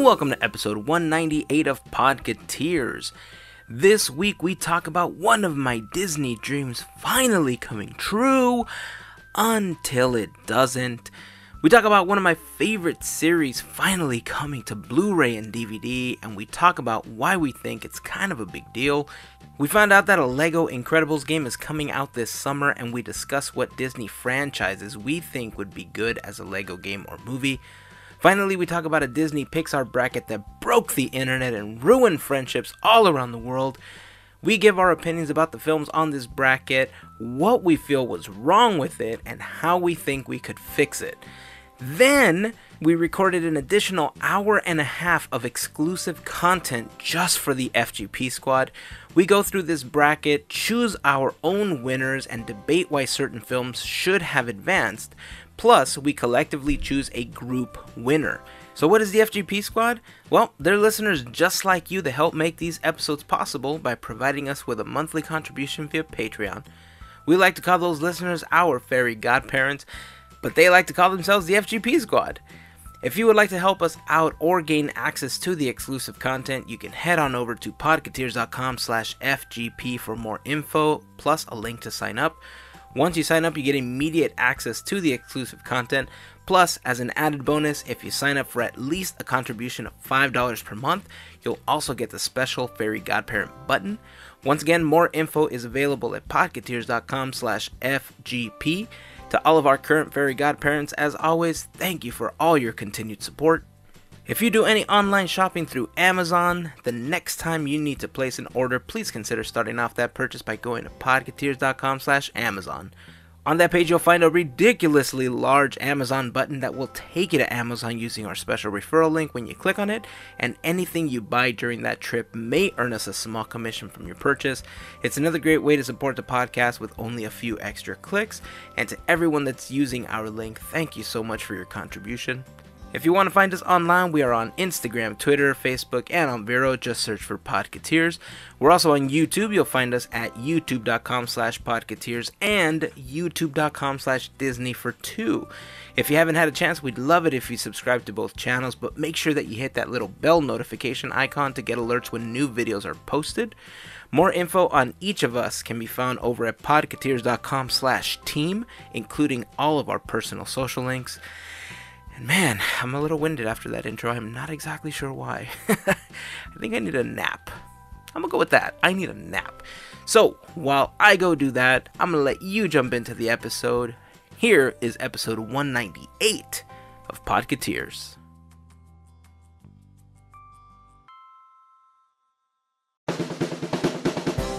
Welcome to episode 198 of Podketeers. This week we talk about one of my Disney dreams finally coming true, until it doesn't. We talk about one of my favorite series finally coming to Blu-ray and DVD, and we talk about why we think it's kind of a big deal. We found out that a LEGO Incredibles game is coming out this summer, and we discuss what Disney franchises we think would be good as a LEGO game or movie. Finally, we talk about a Disney Pixar bracket that broke the internet and ruined friendships all around the world. We give our opinions about the films on this bracket, what we feel was wrong with it, and how we think we could fix it. Then, we recorded an additional hour and a half of exclusive content just for the FGP Squad. We go through this bracket, choose our own winners, and debate why certain films should have advanced. Plus, we collectively choose a group winner. So what is the FGP Squad? Well, they're listeners just like you that help make these episodes possible by providing us with a monthly contribution via Patreon. We like to call those listeners our Fairy Godparents, but they like to call themselves the FGP Squad. If you would like to help us out or gain access to the exclusive content, you can head on over to podketeers.com/FGP for more info, plus a link to sign up. Once you sign up, you get immediate access to the exclusive content. Plus, as an added bonus, if you sign up for at least a contribution of $5 per month, you'll also get the special Fairy Godparent button. Once again, more info is available at podketeers.com/FGP. To all of our current Fairy Godparents, as always, thank you for all your continued support. If you do any online shopping through Amazon, the next time you need to place an order, please consider starting off that purchase by going to podketeers.com/Amazon. On that page, you'll find a ridiculously large Amazon button that will take you to Amazon using our special referral link when you click on it, and anything you buy during that trip may earn us a small commission from your purchase. It's another great way to support the podcast with only a few extra clicks, and to everyone that's using our link, thank you so much for your contribution. If you want to find us online, we are on Instagram, Twitter, Facebook, and on Vero. Just search for Podketeers. We're also on YouTube. You'll find us at youtube.com/Podketeers and youtube.com/Disney for 2. If you haven't had a chance, we'd love it if you subscribe to both channels, but make sure that you hit that little bell notification icon to get alerts when new videos are posted. More info on each of us can be found over at podketeers.com/team, including all of our personal social links. Man, I'm a little winded after that intro. I'm not exactly sure why. I think I need a nap. I'm gonna go with that. I need a nap. So, while I go do that, I'm gonna let you jump into the episode. Here is episode 198 of Podketeers.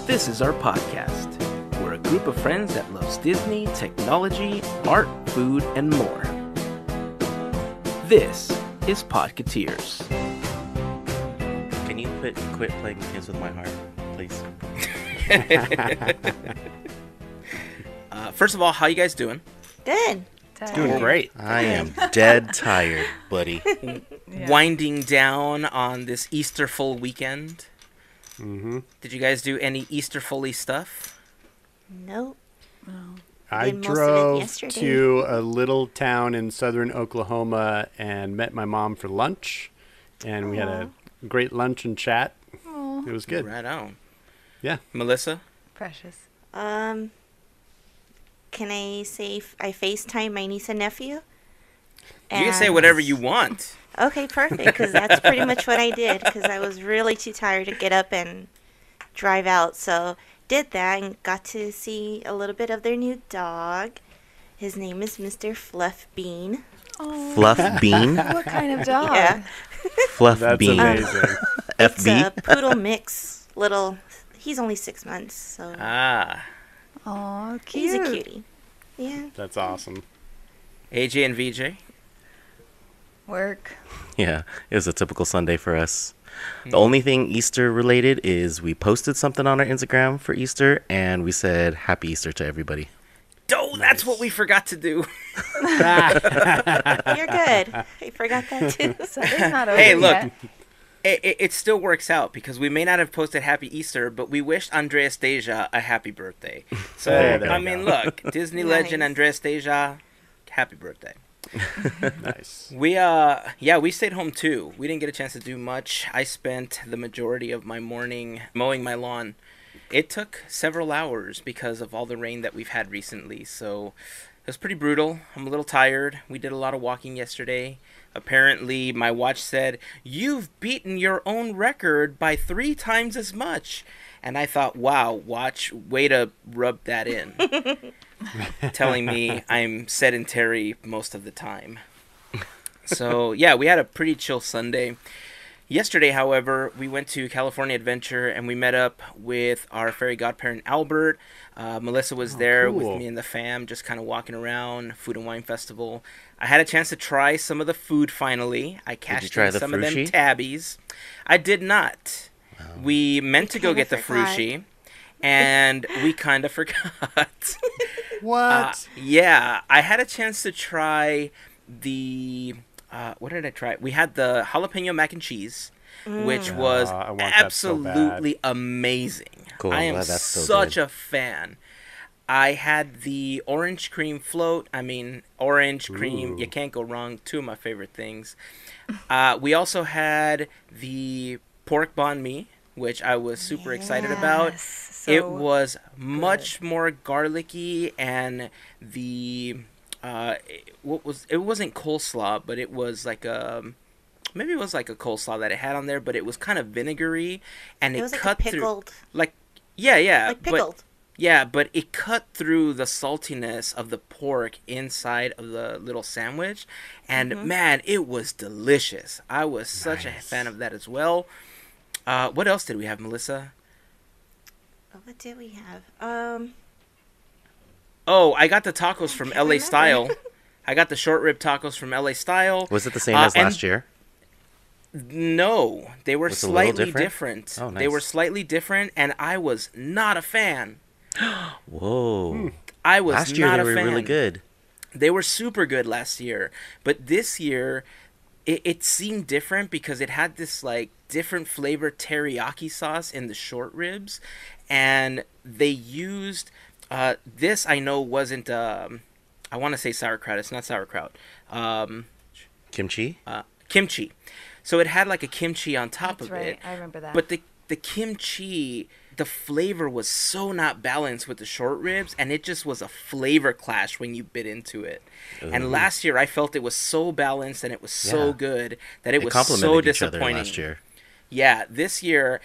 This is our podcast. We're a group of friends that loves Disney, technology, art, food, and more. This is Podketeers. Can you quit playing games with my heart, please? First of all, how you guys doing? Good. Doing great. I am dead tired, buddy. Winding down on this Easterful weekend. Mm-hmm. Did you guys do any Easterfully stuff? Nope. I Did most of it drove yesterday. to a little town in southern Oklahoma and met my mom for lunch, and we had a great lunch and chat. It was good. Right on. Yeah. Melissa? Precious. Can I say I FaceTime my niece and nephew? You can say whatever you want. Okay, perfect, because that's pretty much what I did, because I was really too tired to get up and drive out, so did that and got to see a little bit of their new dog. His name is Mr. Fluff Bean. Oh, Fluff Bean? what kind of dog? Yeah. Fluff That's Bean. amazing. It's FB? a poodle mix. Little. He's only 6 months, so Ah. Aw, cute. he's a cutie. Yeah. That's awesome. AJ and VJ? Work. Yeah, it was a typical Sunday for us. The only thing Easter related is we posted something on our Instagram for Easter, and we said Happy Easter to everybody. Oh, that's what we forgot to do. You're good. I forgot that too. Sunday's not over Hey, look. yet. It still works out because we may not have posted Happy Easter, but we wished Andreas Deja a happy birthday. So, There you I go. mean, look, Disney legend Nice. Andreas Deja, happy birthday. Nice. We stayed home too. We didn't get a chance to do much. I spent the majority of my morning mowing my lawn. It took several hours because of all the rain that we've had recently, so it was pretty brutal. I'm a little tired. We did a lot of walking yesterday. Apparently, my watch said, "You've beaten your own record by 3 times as much." And I thought, wow, watch, way to rub that in. Telling me I'm sedentary most of the time. So, yeah, we had a pretty chill Sunday. Yesterday, however, we went to California Adventure and we met up with our fairy godparent, Albert. Melissa was there with me and the fam, just kind of walking around, Food and Wine Festival. I had a chance to try some of the food finally. I cashed in some of them tabbies. I did not. Wow. We meant to go get the frushi, and we kind of forgot. What? Yeah, I had a chance to try the... what did I try? We had the jalapeno mac and cheese, which was absolutely amazing. Cool. I am such a fan. I had the orange cream float. I mean, orange cream, you can't go wrong. 2 of my favorite things. We also had the pork banh mi, which I was super excited about. So it was much more garlicky, and the... it wasn't coleslaw, but it was like maybe it was like a coleslaw that it had on there, but it was kind of vinegary, and it was cut like pickled. through like pickled. But it cut through the saltiness of the pork inside of the little sandwich, and man, it was delicious. I was such a fan of that as well. What else did we have, Melissa? What did we have? Oh, I got the tacos from LA Style. I got the short rib tacos from LA Style. Was it the same as last year? No, they were slightly different. Oh, nice. They were slightly different, and I was not a fan. Whoa. I was last year not they a were fan. really good. They were super good last year, but this year it seemed different because it had this like different flavor teriyaki sauce in the short ribs, and they used this. I know wasn't I want to say sauerkraut. It's not sauerkraut. Kimchi? Kimchi. So it had like a kimchi on top That's of right. it. I remember that. But the kimchi, the flavor was so not balanced with the short ribs, and it just was a flavor clash when you bit into it. Ooh. And last year I felt it was so balanced and it was so good that it was complemented so each other disappointing. last year. Yeah, this year,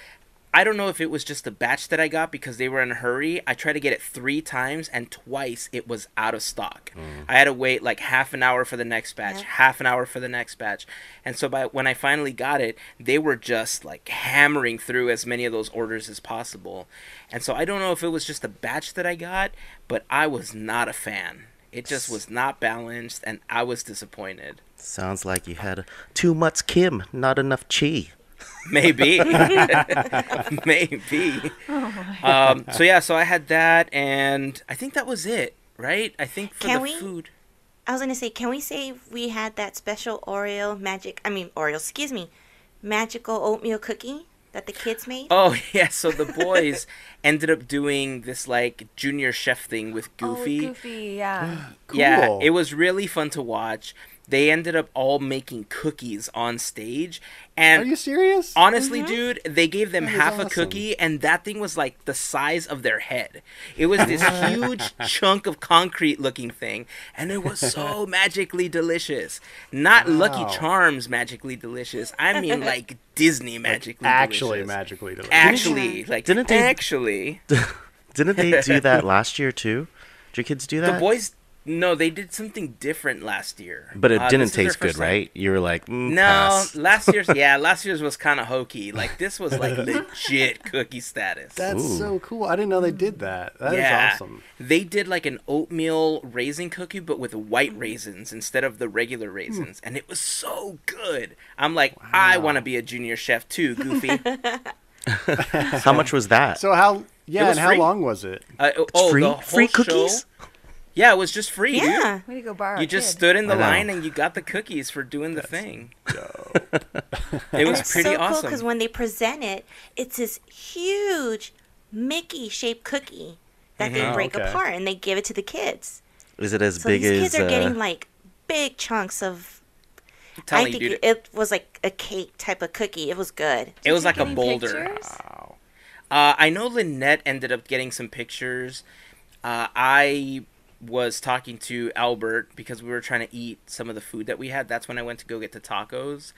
I don't know if it was just the batch that I got because they were in a hurry. I tried to get it 3 times, and twice it was out of stock. I had to wait like half an hour for the next batch, half an hour for the next batch. And so when I finally got it, they were just like hammering through as many of those orders as possible. And so I don't know if it was just the batch that I got, but I was not a fan. It just was not balanced, and I was disappointed. Sounds like you had too much Kim, not enough Chi. Maybe. Maybe. So I had that, and I think that was it, right? I think for food. I was going to say, can we say we had that special magical oatmeal cookie that the kids made? Oh, yeah, so the boys ended up doing this, like, junior chef thing with Goofy. Oh, Goofy, yeah. Cool. Yeah, it was really fun to watch. They ended up all making cookies on stage. And are you serious? Honestly, dude, they gave them half a awesome. cookie, and that thing was like the size of their head. It was this huge chunk of concrete-looking thing, and it was so magically delicious. Not Lucky Charms magically delicious. I mean, like Disney magically actually delicious. magically delicious. Actually, like Didn't they- actually. Didn't they do that last year too? Did your kids do that? The boys. No, they did something different last year. But it didn't this is their taste good, first time. right? You were like, No, pass. last year's was kind of hokey. Like, this was like legit cookie status. That's Ooh. so cool. I didn't know they did that. That is awesome. They did like an oatmeal raisin cookie, but with white raisins instead of the regular raisins. And it was so good. I'm like, I want to be a junior chef too, Goofy. How much was that? So how was how free. long was it? free? The whole Free cookies? show- Yeah, it was just free, Yeah. Way to go, borrow. dude. You just stood in the I know. line and you got the cookies for doing the thing. Dope. It was It's pretty so cool awesome. because when they present it, it's this huge Mickey-shaped cookie that they break okay. apart and they give it to the kids. Is it as So big these as kids are getting like big chunks of. I'm I telling think you, dude, it was like a cake type of cookie. It was good. it was like a Any boulder. pictures? Wow. I know Lynette ended up getting some pictures. I was talking to Albert because we were trying to eat some of the food that we had. That's when I went to go get the tacos.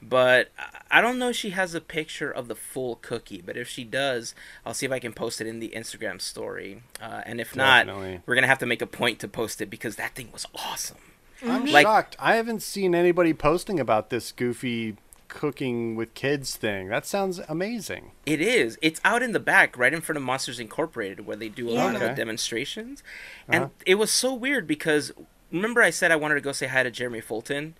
But I don't know if she has a picture of the full cookie. But if she does, I'll see if I can post it in the Instagram story. And if not, Definitely. we're going to have to make a point to post it because that thing was awesome. I'm Like- shocked. I haven't seen anybody posting about this goofy cooking with kids thing. That sounds amazing. It is. It's out in the back, right in front of Monsters Incorporated, where they do a lot of the Okay. demonstrations. And it was so weird because, remember I said I wanted to go say hi to Jeremy Fulton?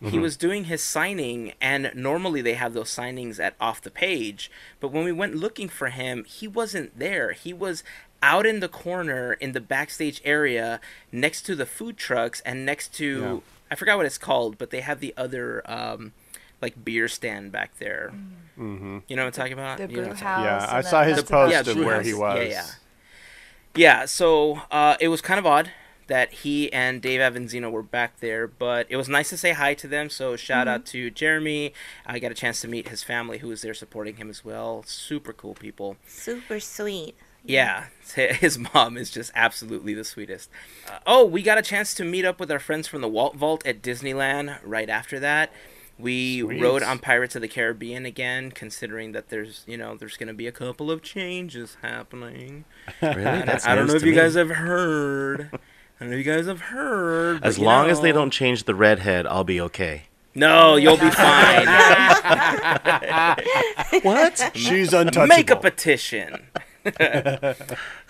He was doing his signing, and normally they have those signings at off the page. But when we went looking for him, he wasn't there. He was out in the corner in the backstage area next to the food trucks and next to, I forgot what it's called, but they have the other like beer stand back there. Mm-hmm. You know what I'm talking about? The You know brew what I'm talking- house. Yeah, and I then saw his that's post about of Brew where House. he was. Yeah, so it was kind of odd that he and Dave Avanzino were back there, but it was nice to say hi to them. So shout out to Jeremy. I got a chance to meet his family who was there supporting him as well. Super cool people. Super sweet. Yeah, his mom is just absolutely the sweetest. Oh, we got a chance to meet up with our friends from the Walt Vault at Disneyland right after that. We Sweet. rode on Pirates of the Caribbean again, considering that there's going to be a couple of changes happening. Really? That's I don't know news if to you me. guys have heard. I don't know if you guys have heard. As but, you long as they know. don't change the redhead, I'll be okay. No, you'll be fine. What? She's untouchable. Make a petition.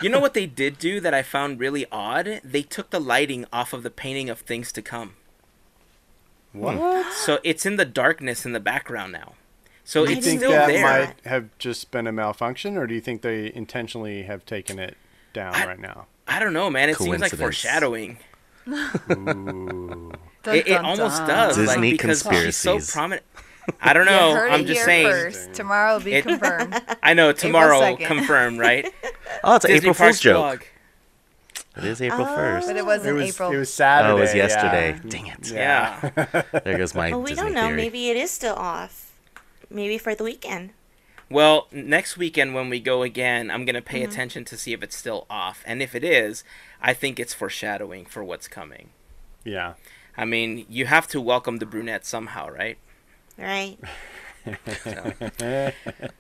You know what they did do that I found really odd? They took the lighting off of the painting of Things to Come. What? So it's in the darkness in the background now. So Do you it's think still that there. might have just been a malfunction, or do you think they intentionally have taken it down right now? I don't know, man. It seems like Coincidence. foreshadowing. Ooh. Dun, It dun, almost dun. does. Disney like, because she's so conspiracies. prominent. I don't You know. heard I'm it just here saying. First. Tomorrow will be It- confirmed. I know tomorrow 2nd. confirmed, right? Oh, it's an Disney April Parks Fool's joke. blog. It is April 1st. But it wasn't April. It was Saturday. Oh, it was yeah. yesterday. Dang it. Yeah. There goes my Well, we Disney don't know. theory. Maybe it is still off. Maybe for the weekend. Well, next weekend when we go again, I'm going to pay Mm-hmm. attention to see if it's still off. And if it is, I think it's foreshadowing for what's coming. Yeah. I mean, you have to welcome the brunette somehow, right? Right?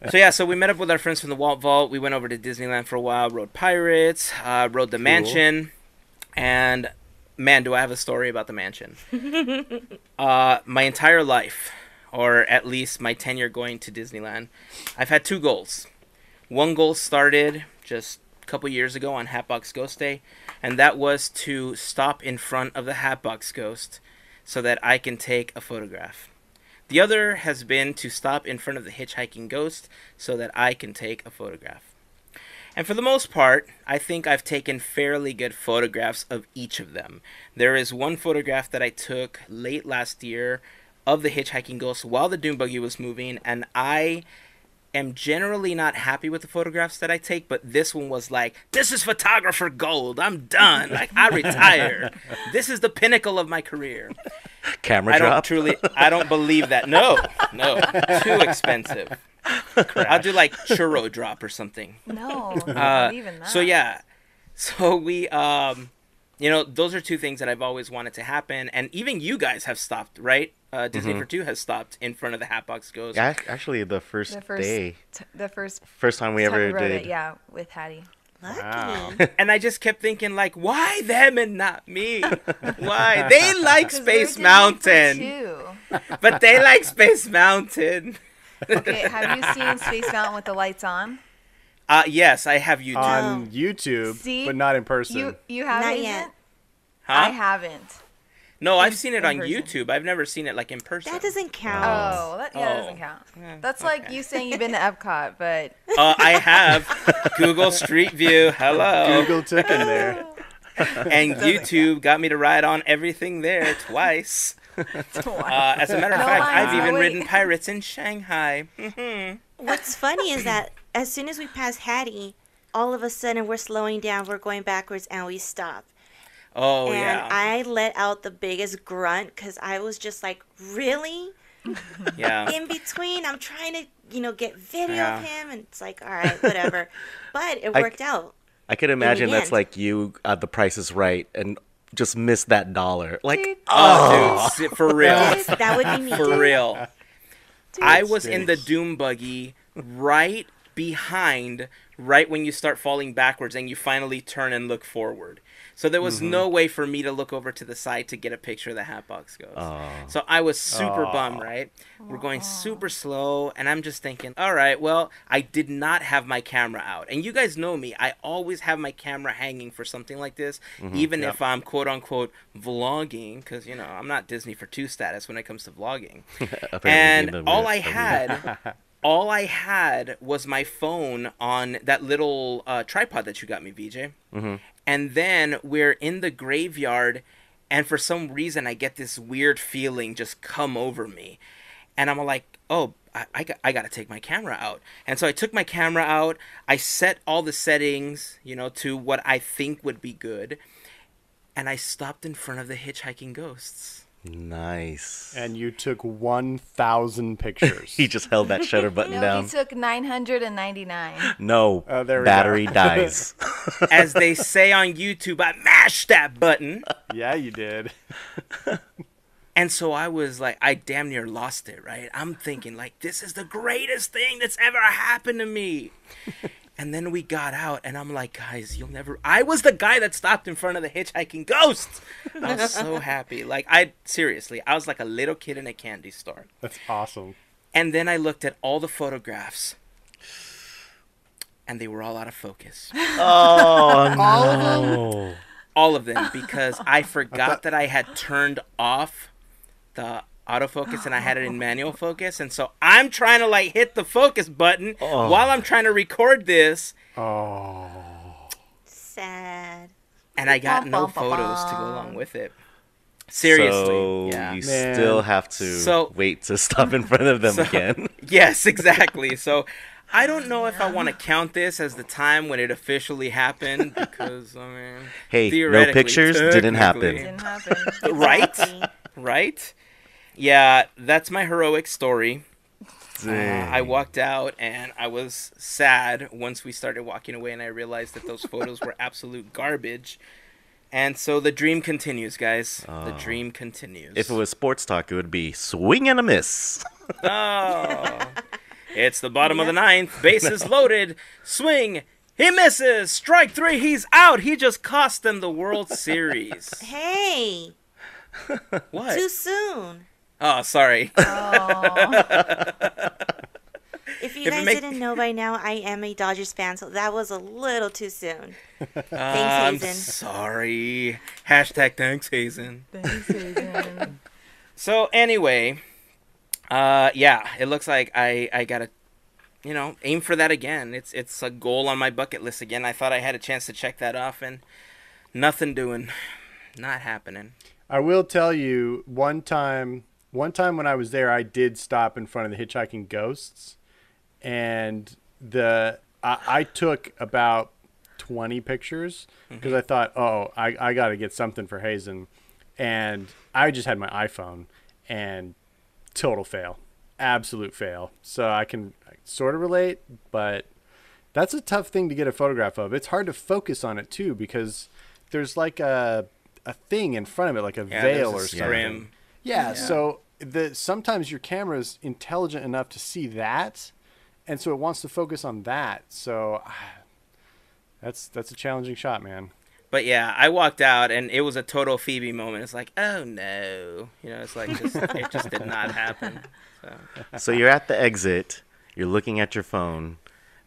So yeah, so we met up with our friends from the Walt Vault. We went over to Disneyland for a while, rode Pirates, rode the mansion, and man, do I have a story about the mansion. My entire life, or at least my tenure going to Disneyland, I've had two goals. One goal started just a couple years ago on Hatbox Ghost Day, and that was to stop in front of the Hatbox Ghost so that I can take a photograph. The other has been to stop in front of the Hitchhiking Ghost so that I can take a photograph. And for the most part, I think I've taken fairly good photographs of each of them. There is one photograph that I took late last year of the Hitchhiking Ghost while the Doom Buggy was moving, and I am generally not happy with the photographs that I take, but this one was like, this is photographer gold. I'm done. Like, I retire. This is the pinnacle of my career. Camera drop. I don't believe that. No, too expensive. I'll do like churro drop or something. No, not even that. So yeah, so we, those are two things that I've always wanted to happen, and even you guys have stopped, right? Disney for Two has stopped in front of the Hatbox Ghost. Yeah, actually, the first day. The first First time we time ever we rode did. it, yeah, with Hattie. Lucky. Wow. And I just kept thinking, like, why them and not me? Why? They like 'Cause Space we're Mountain, Disney for two. but they like Space Mountain. Okay, have you seen Space Mountain with the lights on? Yes, I have you too. On YouTube, See? but not in person. You haven't Not yet? yet. I Huh? haven't. No, I've seen it in on person. YouTube. I've never seen it like in person. That doesn't count. Oh, that Oh. doesn't count. That's like you saying you've been to Epcot, but I have Google Street View. Hello. Google took in there. And YouTube got me to ride on everything there twice. As a matter of No fact, lines, I've even wait. ridden Pirates in Shanghai. What's funny is that as soon as we pass Hattie, all of a sudden we're slowing down, we're going backwards, and we stop. Oh, and yeah. I let out the biggest grunt because I was just like, really? Yeah. In between, I'm trying to, get video Yeah. of him, and it's like, all right, whatever. But it I- worked out. I could imagine the that's end. like you The Price is Right and just missed that dollar. Like, Oh, dude, for real. That would be me. For real. I was stinks. in the doom buggy right behind, right when you start falling backwards and you finally turn and look forward. So there was no way for me to look over to the side to get a picture of the Hatbox Ghost. So I was super bummed, right? We're going super slow, and I'm just thinking, all right, well, I did not have my camera out. And you guys know me. I always have my camera hanging for something like this, even if I'm quote-unquote vlogging, because, I'm not Disney for two status when it comes to vlogging. And all I had was my phone on that little tripod that you got me, VJ. And then we're in the graveyard, and for some reason I get this weird feeling just come over me. And I'm like, oh, I got to take my camera out. And so I took my camera out. I set all the settings, to what I think would be good. And I stopped in front of the hitchhiking ghosts. nice. And you took 1,000 pictures. He just held that shutter button No, down. he took 999. No, Oh, there we battery go. dies. As they say on YouTube, I mashed that button. Yeah, you did. And so I was like, I damn near lost it, right? I'm thinking, like, this is the greatest thing that's ever happened to me. And then we got out, and I'm like, guys, you'll never... I was the guy that stopped in front of the hitchhiking ghosts. I was so happy. Like, seriously, I was like a little kid in a candy store. That's awesome. And then I looked at all the photographs, and they were all out of focus. Oh, no. All of them, because I forgot that I had turned off the autofocus and I had it in manual focus, and so I'm trying to like hit the focus button while I'm trying to record this, Oh. Sad. and I got no photos to go along with it. Seriously. So Yeah. you Man. still have to wait to stop in front of them again. Yes, exactly. So I don't know if I want to count this as the time when it officially happened, because I mean, Hey, no theoretically, pictures, didn't happen. technically, Didn't happen. Right? Exactly. Right? Yeah, that's my heroic story. Dang. I walked out and I was sad once we started walking away, and I realized that those photos were absolute garbage. And so the dream continues, guys. The dream continues. If it was sports talk, it would be swing and a miss. Oh. It's the bottom of the ninth. Bases loaded. Swing. He misses. Strike three. He's out. He just cost them the World Series. Hey, What? too soon. Oh, sorry. If you If it guys make- didn't know by now, I am a Dodgers fan, so that was a little too soon. I'm Hazen. sorry. Hashtag thanks, Hazen. Thanks, Heyzen. So anyway, yeah, it looks like I gotta, aim for that again. It's a goal on my bucket list again. I thought I had a chance to check that off, and nothing doing, not happening. I will tell you, one time when I was there, I did stop in front of the hitchhiking ghosts, and I took about 20 pictures because I thought, I got to get something for Heyzen, and I just had my iPhone, and total fail, absolute fail. So I can sort of relate, but that's a tough thing to get a photograph of. It's hard to focus on it too because there's like a thing in front of it, like a veil or there's a something. scrim. Yeah, so sometimes your camera's intelligent enough to see that, and so it wants to focus on that. So that's a challenging shot, man. But yeah, I walked out and it was a total Phoebe moment. It's like, oh no, it's like it just did not happen. So you're at the exit. You're looking at your phone.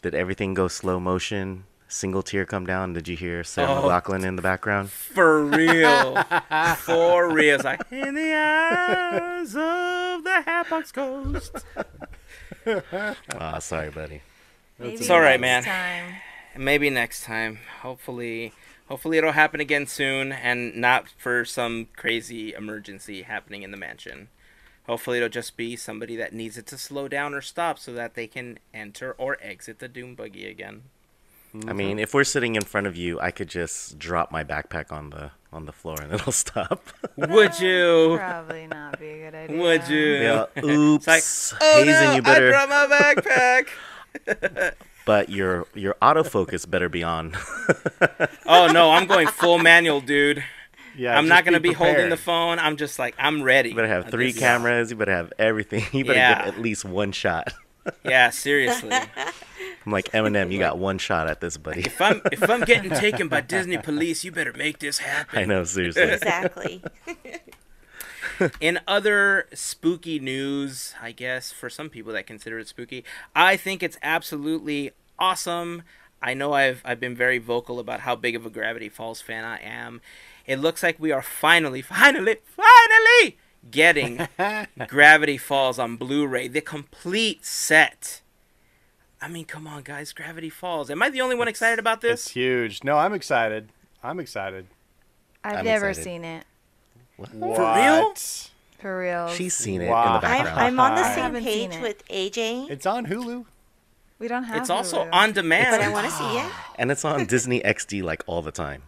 Did everything go slow motion? Single tear come down? Did you hear Sarah McLachlan in the background? For real, for real. It's like in the eyes of the Hatbox Ghost. Sorry, buddy. Maybe It's all right, next man. time. Maybe next time. Hopefully it'll happen again soon, and not for some crazy emergency happening in the mansion. Hopefully it'll just be somebody that needs it to slow down or stop so that they can enter or exit the Doom Buggy again. I mean, if we're sitting in front of you, I could just drop my backpack on on the floor and it'll stop. Would you? Probably not be a good idea. Would you? Yeah, oops. It's like, oh Heyzen, no, you better. I dropped my backpack. But your autofocus better be on. Oh no, I'm going full manual, dude. Yeah, I'm just not gonna be holding prepared. the phone. I'm just like, I'm ready. You better have 3 This is- cameras. You better have everything. You better Yeah. get at least 1 shot. Yeah, seriously. I'm like Eminem. You got 1 shot at this, buddy. If I'm getting taken by Disney police, you better make this happen. I know, seriously. Exactly. In other spooky news, I guess for some people that consider it spooky, I think it's absolutely awesome. I know I've been very vocal about how big of a Gravity Falls fan I am. It looks like we are finally getting Gravity Falls on Blu-ray, the complete set. I mean, come on, guys, Gravity Falls. Am I the only one excited about It's this? huge. No, I'm excited. I'm excited. I've I'm never excited. seen it. What? real? For real. She's seen it Wow. in the background. I'm on the I same haven't seen page it. with AJ, It's on Hulu. We don't have It's also Hulu. on demand. but I want to see it. And it's on Disney XD like all the time.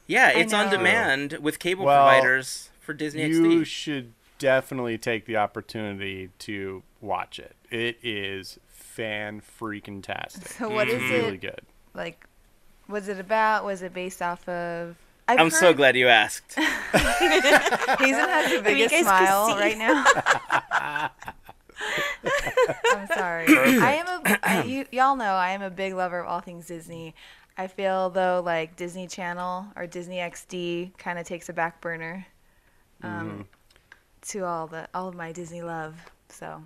Yeah, I it's on know. demand with cable Well, providers for Disney You XD. should definitely take the opportunity to watch it. It is fan-freaking-tastic. So what is Really it? good. Like, was it about? Was it based off of? I'm so glad you asked. Hazen has the you biggest guys could smile see. right now. I'm sorry. Y'all know I am a big lover of all things Disney. I feel though like Disney Channel or Disney XD kind of takes a back burner to all of my Disney love. So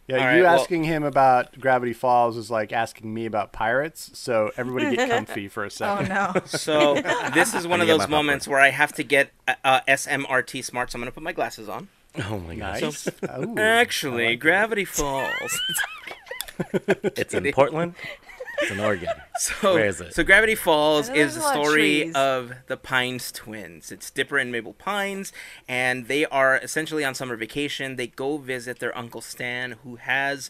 Yeah, All you right, well- asking him about Gravity Falls is like asking me about pirates. So everybody get comfy for a oh second. no. So this is one of Let me get those my moments where I have to get SMRT smart, so I'm going to put my glasses on. Oh my gosh. Nice. Ooh, Actually, I like Gravity Falls. It's in Portland. It's in Oregon. So, Where is it? So Gravity Falls I know is there's the a lot of story trees. of the Pines twins. It's Dipper and Mabel Pines, and they are essentially on summer vacation. They go visit their Uncle Stan, who has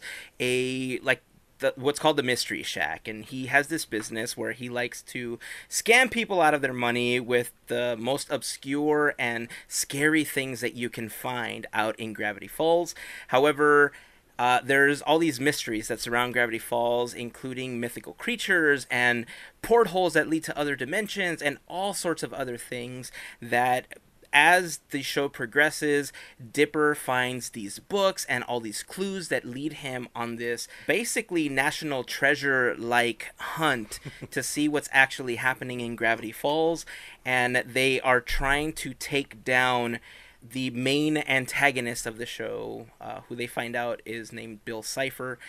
what's called the Mystery Shack, and he has this business where he likes to scam people out of their money with the most obscure and scary things that you can find out in Gravity Falls. However, there's all these mysteries that surround Gravity Falls, including mythical creatures and portholes that lead to other dimensions and all sorts of other things that, as the show progresses, Dipper finds these books and all these clues that lead him on this basically national treasure-like hunt to see what's actually happening in Gravity Falls, and they are trying to take down the main antagonist of the show, who they find out is named Bill Cipher.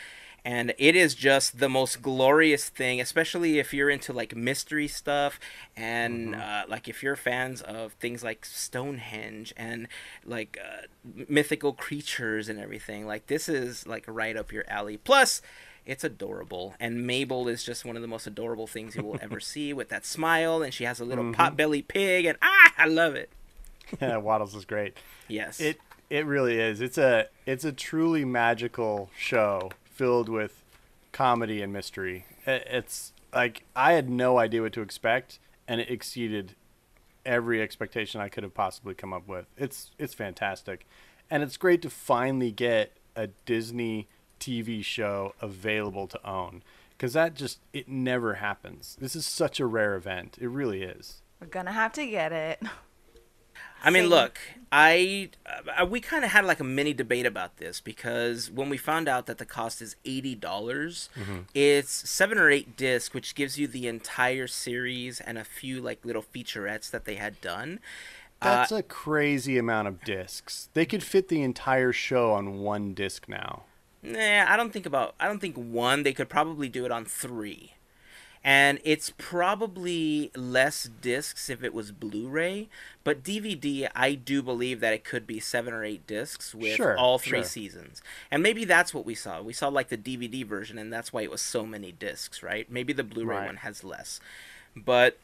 And it is just the most glorious thing, especially if you're into like mystery stuff and like if you're fans of things like Stonehenge and like mythical creatures and everything. Like this is like right up your alley. Plus, it's adorable, and Mabel is just one of the most adorable things you will ever see with that smile, and she has a little pot-bellied pig, and I love it. Yeah, Waddles is great. Yes. It really is. It's a truly magical show filled with comedy and mystery. It's like I had no idea what to expect, and it exceeded every expectation I could have possibly come up with. It's fantastic, and it's great to finally get a Disney TV show available to own, because it never happens. This is such a rare event. It really is. We're gonna have to get it. I mean, Same. look, we kind of had like a mini debate about this, because when we found out that the cost is $80, it's 7 or 8 discs, which gives you the entire series and a few like little featurettes that they had done. That's a crazy amount of discs. They could fit the entire show on one disc now. Nah, I don't think one. They could probably do it on 3. And it's probably less discs if it was Blu-ray, but DVD, I do believe that it could be 7 or 8 discs with Sure, all 3 sure. seasons. And maybe that's what we saw. We saw like the DVD version, and that's why it was so many discs, right? Maybe the Blu-ray Right. one has less. But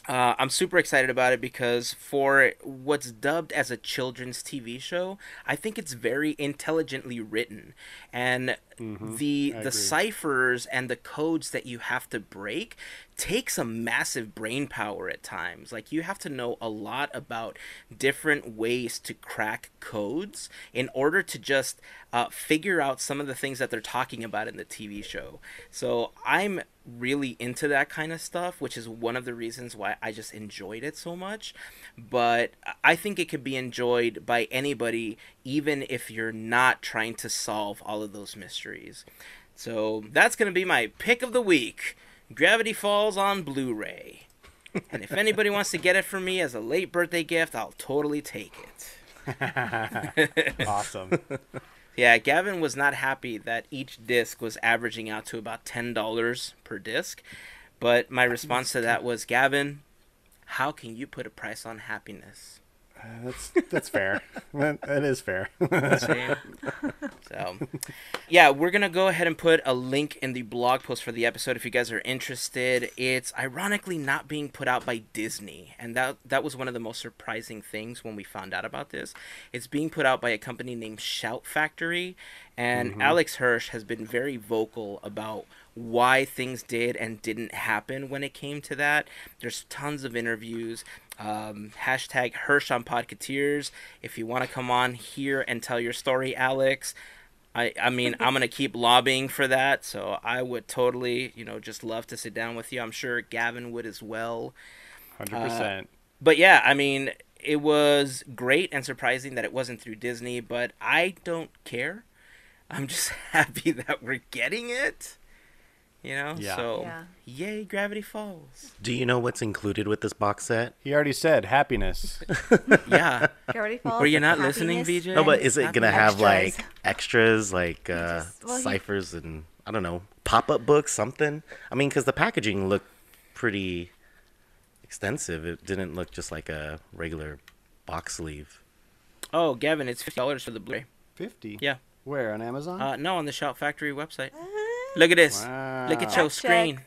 I'm super excited about it, because for what's dubbed as a children's TV show, I think it's very intelligently written, and the agree. ciphers and the codes that you have to break takes a massive brain power at times. Like, you have to know a lot about different ways to crack codes in order to just figure out some of the things that they're talking about in the TV show. So I'm really into that kind of stuff, which is one of the reasons why I just enjoyed it so much. But I think it could be enjoyed by anybody, even if you're not trying to solve all of those mysteries. So that's going to be my pick of the week. Gravity Falls on Blu-ray. And if anybody wants to get it for me as a late birthday gift, I'll totally take it. Awesome. Yeah, Gavin was not happy that each disc was averaging out to about $10 per disc. But my response to that was, Gavin, how can you put a price on happiness? That's fair. That is fair. So, yeah, we're going to go ahead and put a link in the blog post for the episode if you guys are interested. It's ironically not being put out by Disney, and that was one of the most surprising things when we found out about this. It's being put out by a company named Shout Factory, and Alex Hirsch has been very vocal about why things did and didn't happen when it came to that. There's tons of interviews. Hashtag Hirsch on Podketeers. If you want to come on here and tell your story, Alex, I mean, I'm going to keep lobbying for that. So I would totally, just love to sit down with you. I'm sure Gavin would as well. 100%. But yeah, I mean, it was great and surprising that it wasn't through Disney, but I don't care. I'm just happy that we're getting it. Yeah. So yay, Gravity Falls. Do you know what's included with this box set? He already said happiness. Yeah. Gravity Falls. Were you not listening, happiness. VJ? No, but is it gonna have Extras. like extras, like ciphers and I don't know, pop-up books, something? I mean, because the packaging looked pretty extensive. It didn't look just like a regular box sleeve. Oh, Gavin, it's $50 for the Blu-ray. 50? Yeah. Where, on Amazon? No, on the Shout Factory website. Look at this. Wow. Look at your Fact check. screen.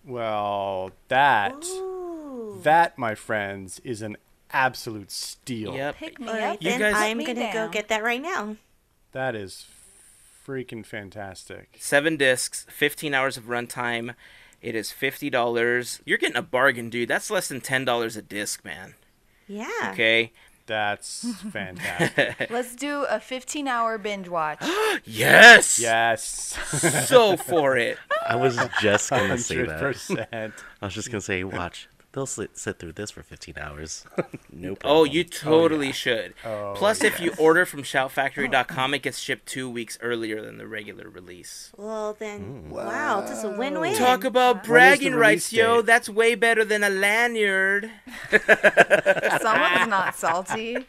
Well, Ooh. that, my friends, is an absolute steal. Yep. Pick me All up. right, You then guys- I'm Me going to go down. get that right now. That is freaking fantastic. 7 discs, 15 hours of runtime. It is $50. You're getting a bargain, dude. That's less than $10 a disc, man. Yeah. Okay. That's fantastic. Let's do a 15-hour binge watch. Yes. Yes. So for it. I was just gonna say that. 100%. I was just gonna say, watch. They'll sit through this for 15 hours. No problem. Oh, you totally should. Oh, Plus, if you order from shoutfactory.com, it gets shipped 2 weeks earlier than the regular release. Well, then, wow, this is a win-win. Talk about When is bragging the rights, release yo. date? That's way better than a lanyard. Someone's not salty.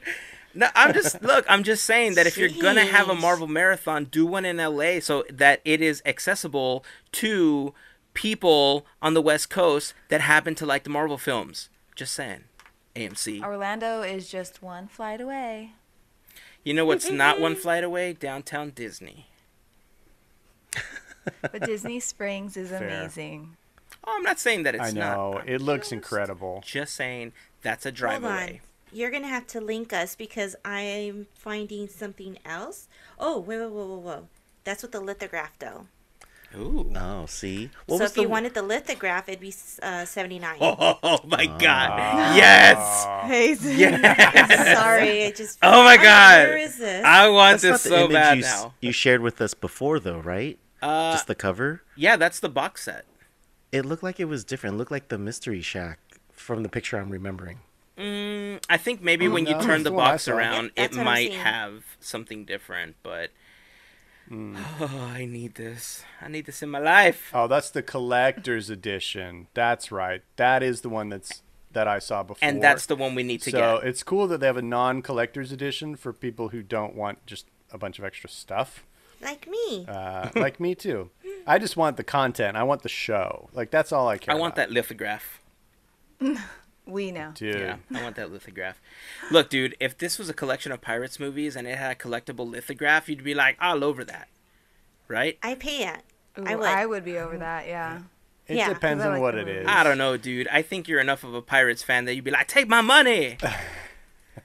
No, I'm just saying that if you're going to have a Sheesh. Marvel marathon, do one in LA so that it is accessible to people on the West Coast that happen to like the Marvel films. Just saying. AMC. Orlando is just one flight away. You know what's not one flight away? Downtown Disney. But Disney Springs is Fair. amazing. Oh, I'm not saying that it's I know. not. It looks incredible. Just saying that's a drive Hold on. away. You're going to have to link us because I'm finding something else. Oh, whoa. That's with the lithograph, though. Ooh. Oh, see. So if you wanted the lithograph, it'd be $79. Oh my God. Yes. Heyzen. Yes. Sorry, I just... Oh my God. Where is this? I want That's this not the so image bad you, now. you shared with us before, though, right? Just the cover. Yeah, that's the box set. It looked like it was different. It looked like the Mystery Shack from the picture I'm remembering. I think maybe when you no, turn that's the the one I box saw. around, Yep, it that's what I'm might seeing. have something different, but oh, I need this. I need this in my life. Oh, that's the collector's edition. That's right. That is the one that I saw before. And that's the one we need to So get. it's cool that they have a non-collector's edition for people who don't want just a bunch of extra stuff. Like me. Like me too. I just want the content. I want the show. Like that's all I care I want about. that lithograph. We know. Dude. Yeah, I want that lithograph. Look, dude, if this was a collection of Pirates movies and it had a collectible lithograph, you'd be like all over that. Right? I pay it. Ooh, I would. be over that, yeah. It Yeah, depends 'cause I on like what the it movie. is. I don't know, dude. I think you're enough of a Pirates fan that you'd be like, take my money.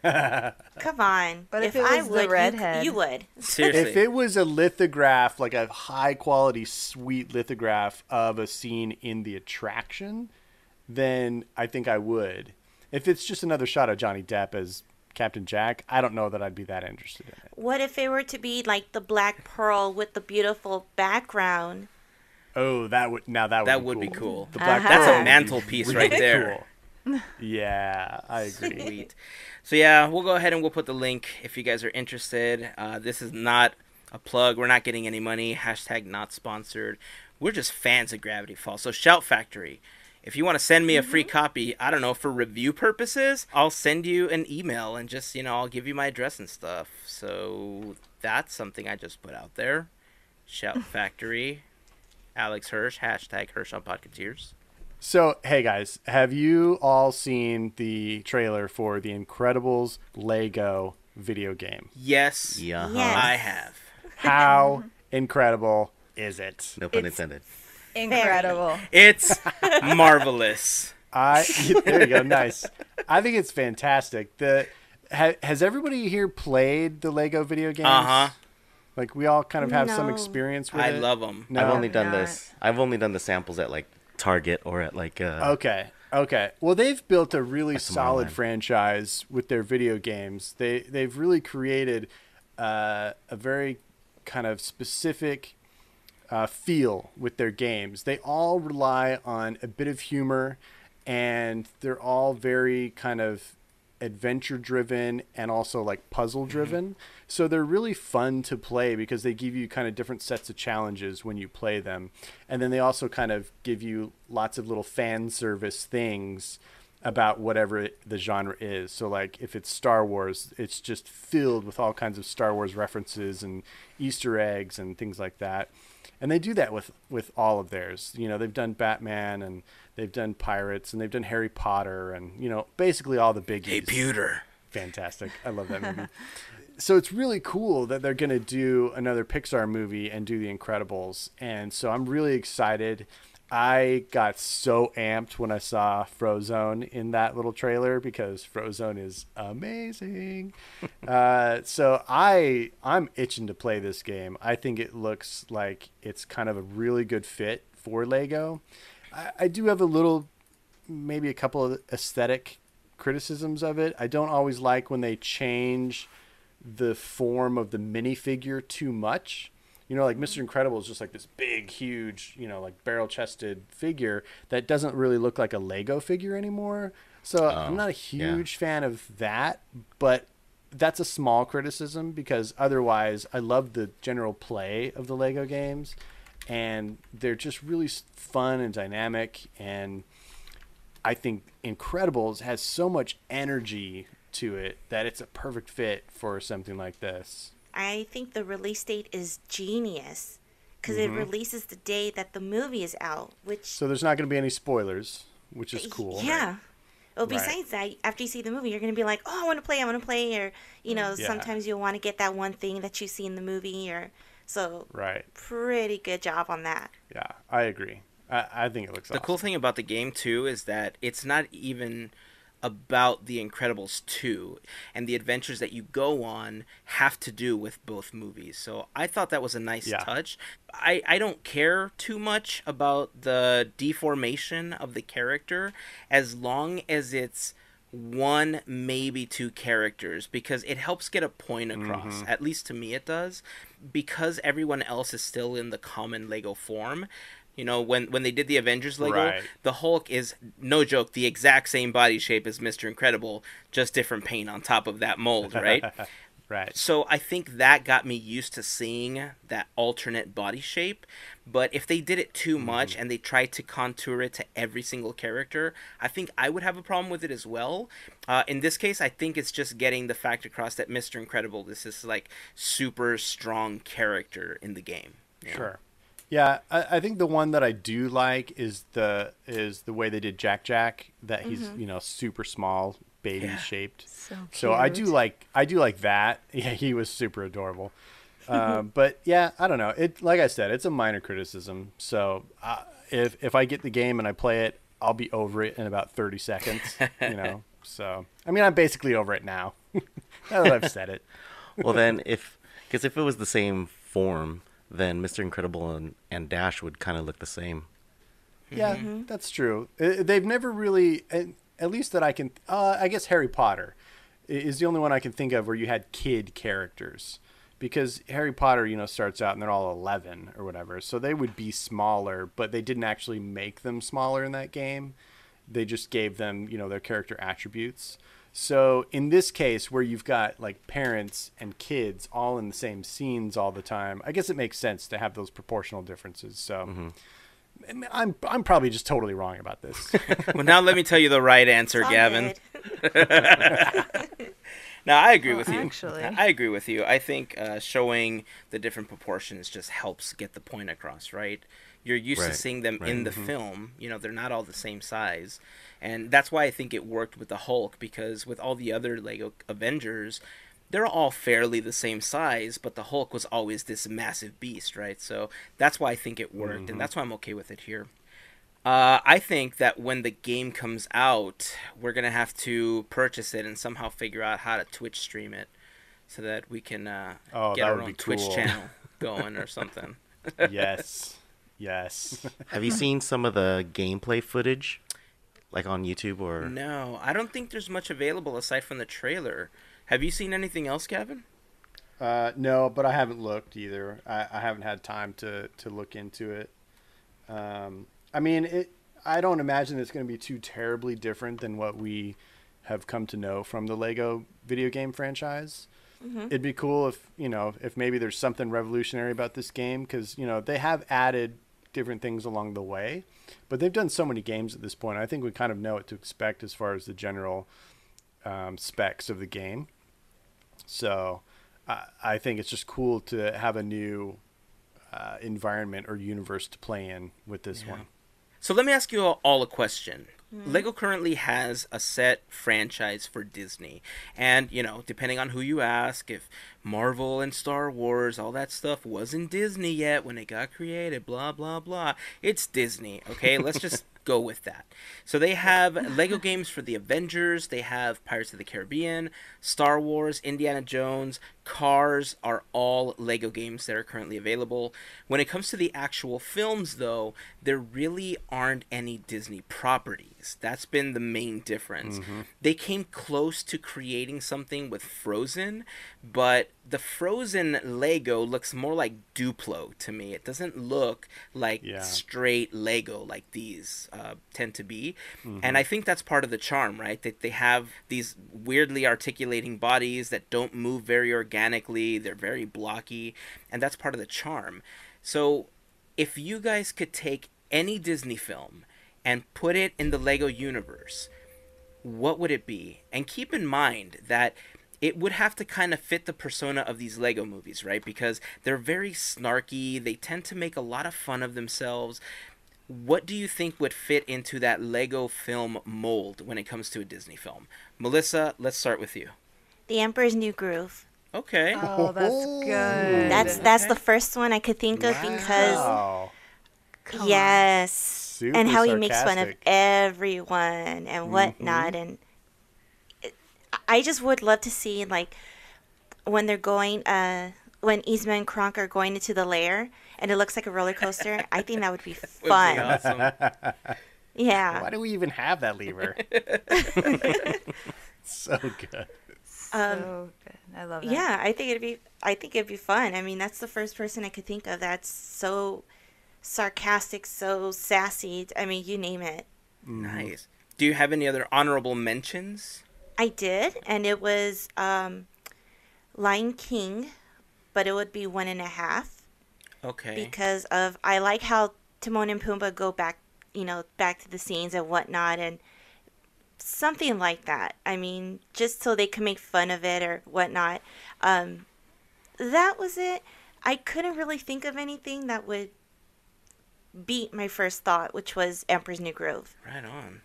Come on. But if if it I was the would, redhead? you would. Seriously. If it was a lithograph, like a high quality, sweet lithograph of a scene in the attraction, then I think I would. If it's just another shot of Johnny Depp as Captain Jack, I don't know that I'd be that interested in it. What if it were to be like the Black Pearl with the beautiful background? Oh, that would be cool. The Black That's Pearl a would be mantelpiece really right there. cool. Yeah, I agree. Sweet. So yeah, we'll go ahead and we'll put the link if you guys are interested. This is not a plug. We're not getting any money. # not sponsored. We're just fans of Gravity Falls. So Shout Factory, if you want to send me a free copy, I don't know, for review purposes, I'll send you an email and just, I'll give you my address and stuff. So that's something I just put out there. Shout Factory. Alex Hirsch, # Hirsch on Podketeers. So, hey guys, have you all seen the trailer for the Incredibles Lego video game? Yes, Yeah. Yes. I have. How incredible is it? No pun It's- intended. Incredible. It's marvelous. There you go, nice. I think it's fantastic. Has everybody here played the Lego video games? Uh-huh. Like we all kind of have some No. experience with I it. love them. No? I've only done not. this. I've only done the samples at like Target or at like Okay. Well, they've built a really solid Tomorrowland. franchise with their video games. They've really created a very kind of specific feel with their games. They all rely on a bit of humor, and they're all very kind of adventure driven and also like puzzle driven. So they're really fun to play because they give you kind of different sets of challenges when you play them. And then they also kind of give you lots of little fan service things about whatever the genre is. So like if it's Star Wars, it's just filled with all kinds of Star Wars references and Easter eggs and things like that. And they do that with all of theirs. They've done Batman and they've done Pirates and they've done Harry Potter and, basically all the biggies. Hey, Pewter. Fantastic. I love that movie. So it's really cool that they're going to do another Pixar movie and do The Incredibles. And so I'm really excited. I got so amped when I saw Frozone in that little trailer because Frozone is amazing. So I'm itching to play this game. I think it looks like it's kind of a really good fit for Lego. I do have maybe a couple of aesthetic criticisms of it. I don't always like when they change the form of the minifigure too much. Like Mr. Incredible is just like this big, huge, like barrel-chested figure that doesn't really look like a Lego figure anymore. So I'm not a huge fan of that, but that's a small criticism because otherwise I love the general play of the Lego games, and they're just really fun and dynamic, and I think Incredibles has so much energy to it that it's a perfect fit for something like this. I think the release date is genius because it releases the day that the movie is out, which So there's not going to be any spoilers, which is cool. Yeah. Well, Right. besides that, after you see the movie, you're going to be like, oh, I want to play, or, Yeah. sometimes you'll want to get that one thing that you see in the movie, so Right. pretty good job on that. Yeah, I agree. I think it looks The awesome. cool thing about the game, too, is that it's not even about The Incredibles 2, and the adventures that you go on have to do with both movies. So I thought that was a nice touch. I don't care too much about the deformation of the character as long as it's one, maybe two characters, because it helps get a point across. At least to me it does. Because everyone else is still in the common Lego form. When they did the Avengers Lego, Right. the Hulk is, no joke, the exact same body shape as Mr. Incredible, just different paint on top of that mold, right? Right. So I think that got me used to seeing that alternate body shape. But if they did it too much and they tried to contour it to every single character, I think I would have a problem with it as well. In this case, I think it's just getting the fact across that Mr. Incredible, this is like super strong character in the game. Sure. Yeah, I think the one that I do like is the way they did Jack, that he's super small, baby shaped. So I do like that. Yeah, he was super adorable. But yeah, I don't know. It, like I said, it's a minor criticism. So if I get the game and I play it, I'll be over it in about 30 seconds. So, I mean, I'm basically over it now. Now that I've said it. Well, then, because if it was the same form, then Mr. Incredible and Dash would kind of look the same. Yeah, that's true. They've never really, at least that I can, I guess Harry Potter is the only one I can think of where you had kid characters. Because Harry Potter, starts out and they're all 11 or whatever. So they would be smaller, but they didn't actually make them smaller in that game. They just gave them, their character attributes. So in this case, where you've got like parents and kids all in the same scenes all the time, I guess it makes sense to have those proportional differences. So I'm probably just totally wrong about this. Well, now let me tell you the right answer, It's all Gavin. good. Now, I agree with you. Actually. I agree with you. I think showing the different proportions just helps get the point across, right? You're used to Right, seeing them right. in the film. They're not all the same size. And that's why I think it worked with the Hulk, because with all the other Lego Avengers, they're all fairly the same size, but the Hulk was always this massive beast, right? So that's why I think it worked, and that's why I'm okay with it here. I think that when the game comes out, we're going to have to purchase it and somehow figure out how to Twitch stream it so that we can get that our would own be Twitch cool. channel going or something. Yes. Have you seen some of the gameplay footage, like on YouTube or? No, I don't think there's much available aside from the trailer. Have you seen anything else, Gavin? No, but I haven't looked either. I haven't had time to look into it. I mean, I don't imagine it's going to be too terribly different than what we have come to know from the Lego video game franchise. It'd be cool if maybe there's something revolutionary about this game, because they have added different things along the way, but they've done so many games at this point. I think we kind of know what to expect as far as the general specs of the game. So I think it's just cool to have a new environment or universe to play in with this one. So let me ask you all a question. Lego currently has a set franchise for Disney. And, depending on who you ask, if Marvel and Star Wars, all that stuff wasn't Disney yet when it got created, blah, blah, blah. It's Disney, okay? Let's just go with that. So they have Lego games for the Avengers. They have Pirates of the Caribbean, Star Wars, Indiana Jones, Cars are all Lego games that are currently available. When it comes to the actual films, though, there really aren't any Disney properties. That's been the main difference. They came close to creating something with Frozen, but the Frozen Lego looks more like Duplo to me. It doesn't look like straight Lego like these tend to be. And I think that's part of the charm, right? That they have these weirdly articulating bodies that don't move very organically. They're very blocky, and that's part of the charm. So if you guys could take any Disney film and put it in the Lego universe, what would it be? And keep in mind that it would have to kind of fit the persona of these Lego movies, right? Because they're very snarky. They tend to make a lot of fun of themselves. What do you think would fit into that Lego film mold when it comes to a Disney film? Melissa, let's start with you. The Emperor's New Groove. Okay. Oh, that's good. That's the first one I could think of because Wow. yes, Super and how he makes fun of sarcastic. everyone and whatnot, and I just would love to see like when they're going, when Yzma and Kronk are going into the lair, and it looks like a roller coaster. I think that would be Would be fun. awesome. Yeah. Why do we even have that lever? So good. So good. I love that. Yeah, I think it'd be fun. I mean, that's the first person I could think of that's so sarcastic, so sassy. I mean, you name it. Nice. Do you have any other honorable mentions? I did, and it was Lion King, but it would be 1.5 Okay. because of I like how Timon and Pumbaa go back, back to the scenes and whatnot, and something like that. I mean, just so they can make fun of it or whatnot. That was it. I couldn't really think of anything that would beat my first thought, which was Emperor's New Groove. Right on.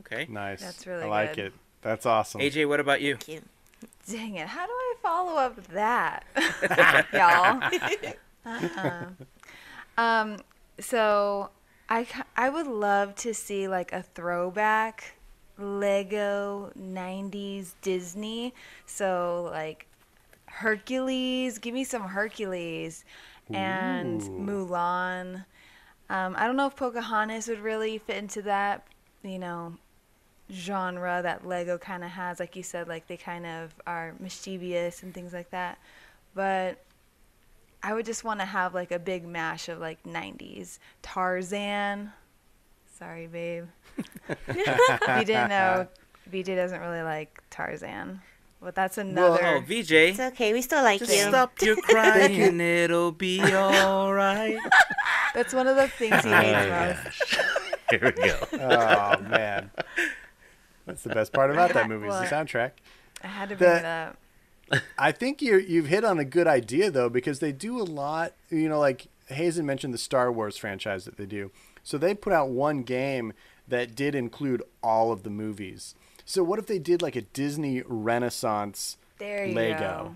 Okay. Nice. That's really I like good. it. That's awesome. AJ, what about you? Thank you. Dang it. How do I follow up that? Y'all. So I would love to see like a throwback Lego 90s Disney. So like Hercules, give me some Hercules, and Mulan. I don't know if Pocahontas would really fit into that, genre that Lego kind of has. Like you said, like they kind of are mischievous and things like that. But I would just want to have like a big mash of like 90s. Tarzan. Sorry, babe. If you didn't know, BJ doesn't really like Tarzan. But that's another. Oh, VJ. It's okay. We still like Just you. stop your crying. It'll be all right. That's one of the things he hates most. Here we go. Oh man, that's the best part about that movie is the What? soundtrack. I had to bring it up. I think you've hit on a good idea though, because they do a lot. Like Heyzen mentioned the Star Wars franchise that they do. So they put out one game that did include all of the movies. So what if they did like a Disney Renaissance There you Lego?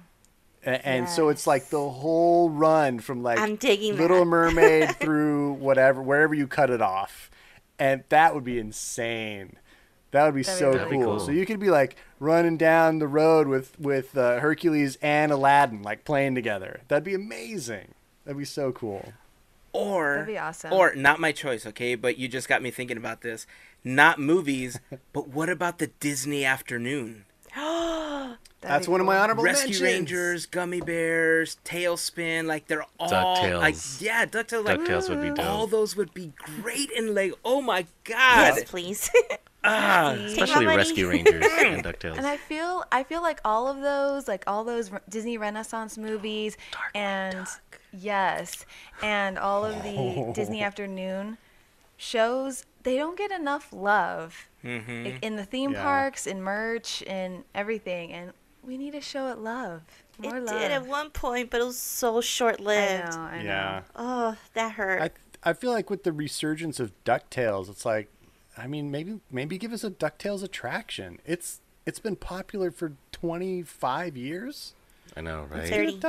go. And so it's like the whole run from like I'm digging Little that. Mermaid through wherever you cut it off. And that would be insane. That would be so That'd be cool. cool. So you could be like running down the road with Hercules and Aladdin like playing together. That'd be amazing. That'd be so cool. Or, That'd be awesome. Or, not my choice, okay? But you just got me thinking about this. Not movies, but what about the Disney afternoon? That'd That's be one of my cool. honorable Rescue mentions. Rangers, Gummy Bears, Tailspin, like they're all DuckTales. like DuckTales, like DuckTales would be dope. all those would be great in Lego. Oh my god! Yes, please. Ah, Especially money. Rescue Rangers and DuckTales. And I feel like all of those, like all those Disney Renaissance movies, and yes, and all of the Disney Afternoon shows, they don't get enough love like, in the theme Yeah. parks, in merch, in everything, and we need to show it love. More It love. did at one point, but it was so I short-lived. know. I know. Yeah. Oh, that hurt. I feel like with the resurgence of DuckTales, it's like, I mean, maybe give us a DuckTales attraction. It's been popular for 25 years. I know, right? 30.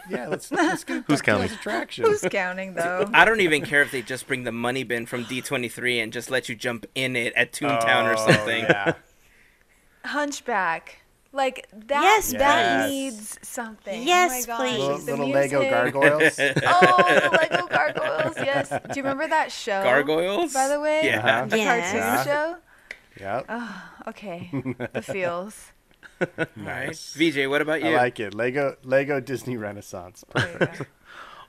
Yeah, let's get a Who's DuckTales counting? attraction. Who's counting though? I don't even care if they just bring the money bin from D23 and just let you jump in it at Toontown or something. Yeah. Hunchback. Like that. Yes, that please. needs something. Yes, oh my please. gosh. The Little Lego music. gargoyles. Oh, the Lego gargoyles. Yes. Do you remember that show? Gargoyles? By the way, Yeah. the Yes. cartoon show. Yep. Okay, the feels. Nice. VJ, what about you? I like it. Lego Disney Renaissance. There you go.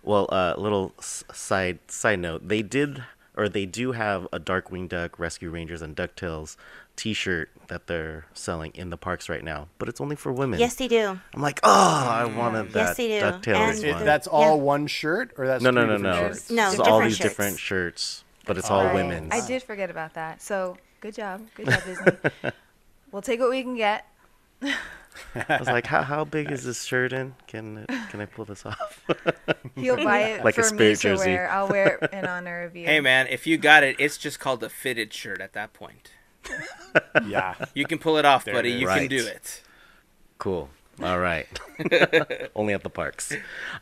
Well, little side note, they do have a Darkwing Duck, Rescue Rangers, and DuckTales T-shirt that they're selling in the parks right now, but it's only for women. Yes, they do. I'm like, oh, I wanted Yes, that they do. DuckTales And one. That's all Yeah. one shirt, or that's No, three no, different no. shirts? No, It's different all these shirts. different shirts, but it's all Right. women's. I did forget about that. So good job, Disney. We'll take what we can get. I was like, how big is this shirt in? Can I pull this off? He'll buy it Like a for me spirit to jersey. wear. I'll wear it in honor of you. Hey man, if you got it, it's just called a fitted shirt at that point. Yeah. You can pull it off, There buddy. it is. You can Right. do it. Cool. All right. Only at the parks.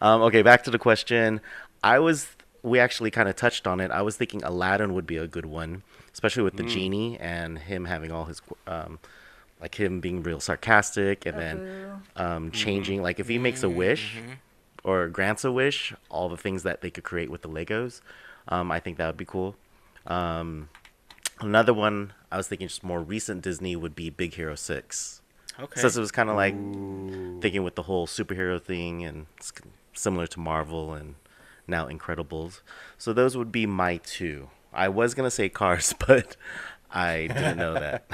Okay, back to the question. We actually kind of touched on it. I was thinking Aladdin would be a good one, especially with the genie and him having all his, like him being real sarcastic and then changing. Like if he makes a wish or grants a wish, all the things that they could create with the Legos, I think that would be cool. Another one I was thinking just more recent Disney would be Big Hero 6. Okay. Since it was kind of like thinking with the whole superhero thing and it's similar to Marvel and now Incredibles. So those would be my two. I was going to say Cars, but I didn't know that.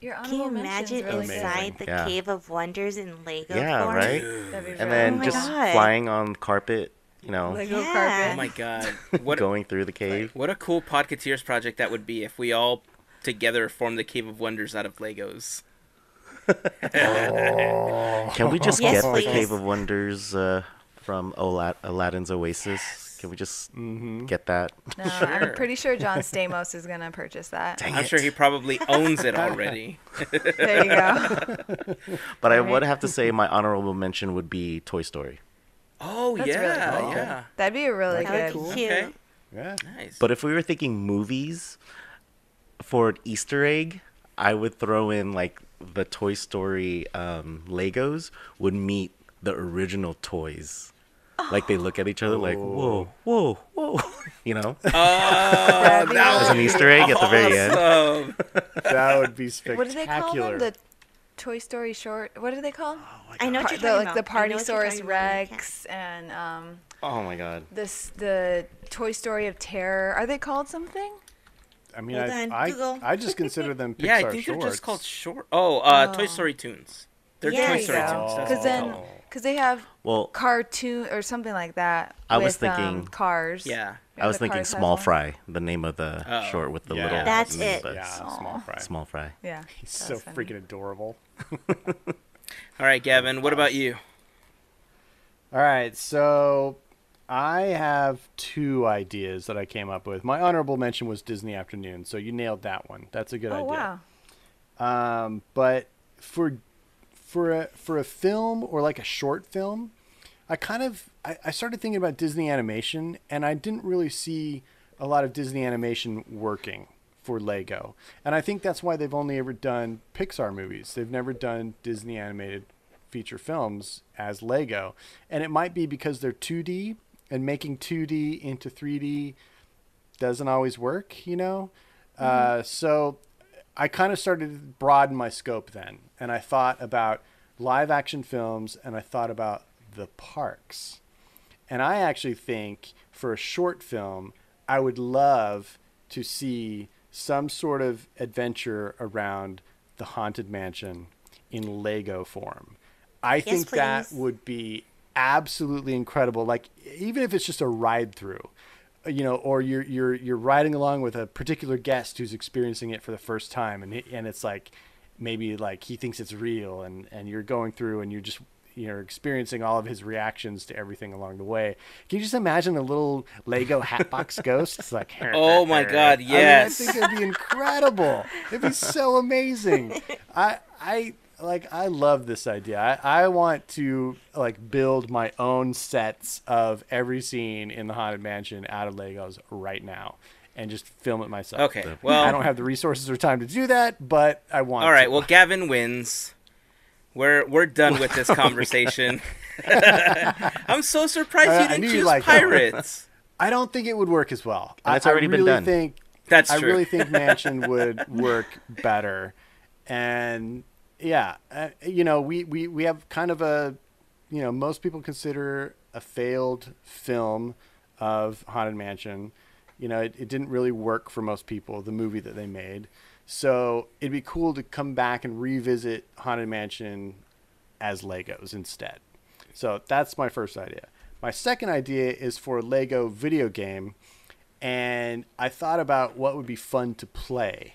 Your Can you honorable mention's imagine really inside the Yeah. Cave of Wonders in Lego Yeah, form? right? good. That'd be And really then my just God. flying on carpet, Lego Yeah. carpet. Oh my god. What going through the cave. what a cool Podketeers project that would be if we all together formed the Cave of Wonders out of Legos. Can we just Yes, get please. the Cave of Wonders from Aladdin's Oasis? Can we just get that? No, Sure. I'm pretty sure John Stamos is gonna purchase that. Dang I'm it. sure he probably owns it already. There you go. But I would have to say my honorable mention would be Toy Story. Oh That's yeah, really cool. yeah. That'd be a really That good. would be cute. Okay. Yeah. Nice. But if we were thinking movies, for an Easter egg, I would throw in like the Toy Story Legos would meet the original toys. Like they look at each other like, whoa, whoa, whoa, you know? That'd be As an really- Easter egg at the very end. Awesome. That would be spectacular. What do they call them? The Toy Story short. What are they called? I know what you're The, talking like the about. I know what you're Partysaurus talking about. Yeah. Rex and Oh my god. the Toy Story of Terror. Are they called something? I mean, Hold on, Google. I just consider them Pixar Yeah, I think shorts. they're just called short. Toy Story Tunes. They're Yeah, Toy there you Story go. Tunes. That's Because what then, they call 'em. because they have Well, cartoon or something like that. I was with, thinking- cars. Yeah. I was The thinking Cars has Small one. Fry, the name of the Oh. short with the Yeah. little. That's mini it. butts. Yeah, small fry. Small Fry. Yeah. He's that so was funny. freaking adorable. All right, Gavin, what about you? All right, so I have two ideas that I came up with. My honorable mention was Disney Afternoon, so you nailed that one. That's a good Oh idea. wow. But for a film or like a short film, I started thinking about Disney animation, and I didn't really see a lot of Disney animation working for Lego. And I think that's why they've only ever done Pixar movies. They've never done Disney animated feature films as Lego. And it might be because they're 2D, and making 2D into 3D doesn't always work, you know? So I kind of started to broaden my scope then. And I thought about live action films, and I thought about the parks. And I actually think for a short film, I would love to see some sort of adventure around the Haunted Mansion in Lego form. I think that please. would be absolutely incredible. Like, even if it's just a ride through, you know, or you're riding along with a particular guest who's experiencing it for the first time, and it's like maybe like he thinks it's real, and you're going through and you're experiencing all of his reactions to everything along the way. Can you just imagine a little Lego Hatbox Ghost? It's like, Oh my God, yes. I mean, I think it'd be incredible. It'd be so amazing. I love this idea. I want to like build my own sets of every scene in the Haunted Mansion out of Legos right now and just film it myself. Okay, well, I don't have the resources or time to do that, but I want all right. to. Well, Gavin wins. We're done with this conversation. I'm so surprised I you didn't knew you'd choose like that one. Pirates. I don't think it would work as well. And it's already been done. That's I true. really think Mansion would work better. And yeah, you know, we have kind of a, you know, most people consider a failed film of Haunted Mansion. You know, it didn't really work for most people, the movie that they made. So it'd be cool to come back and revisit Haunted Mansion as Legos instead. So that's my first idea. My second idea is for a Lego video game. And I thought about what would be fun to play.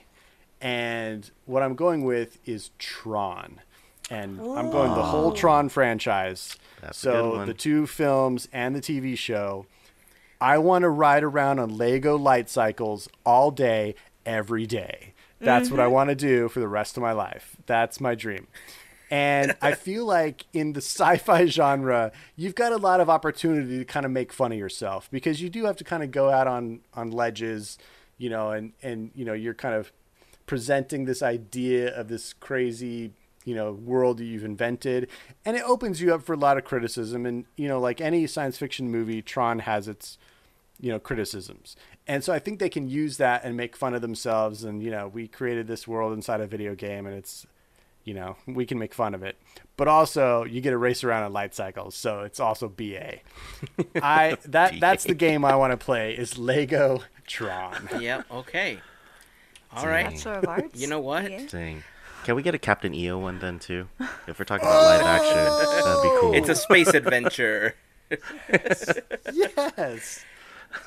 And what I'm going with is Tron. And I'm going the whole Tron franchise. That's a good So one. the two films and the TV show. I want to ride around on Lego light cycles all day, every day. That's what I want to do for the rest of my life. That's my dream. And I feel like in the sci-fi genre, you've got a lot of opportunity to kind of make fun of yourself, because you do have to kind of go out on ledges, you know, and you know, you're kind of presenting this idea of this crazy, you know, world that you've invented, and it opens you up for a lot of criticism. And, you know, like any science fiction movie, Tron has its, you know, criticisms. And so I think they can use that and make fun of themselves. And, you know, we created this world inside a video game, and it's, you know, we can make fun of it. But also you get to race around on light cycles. So it's also BA. That's the game I want to play, is Lego Tron. Yep. Okay. All Dang. right. Bachelor of Arts. You know what? Yeah. Dang. Can we get a Captain EO one then too? If we're talking about live action, that'd be cool. It's a space adventure. Yes.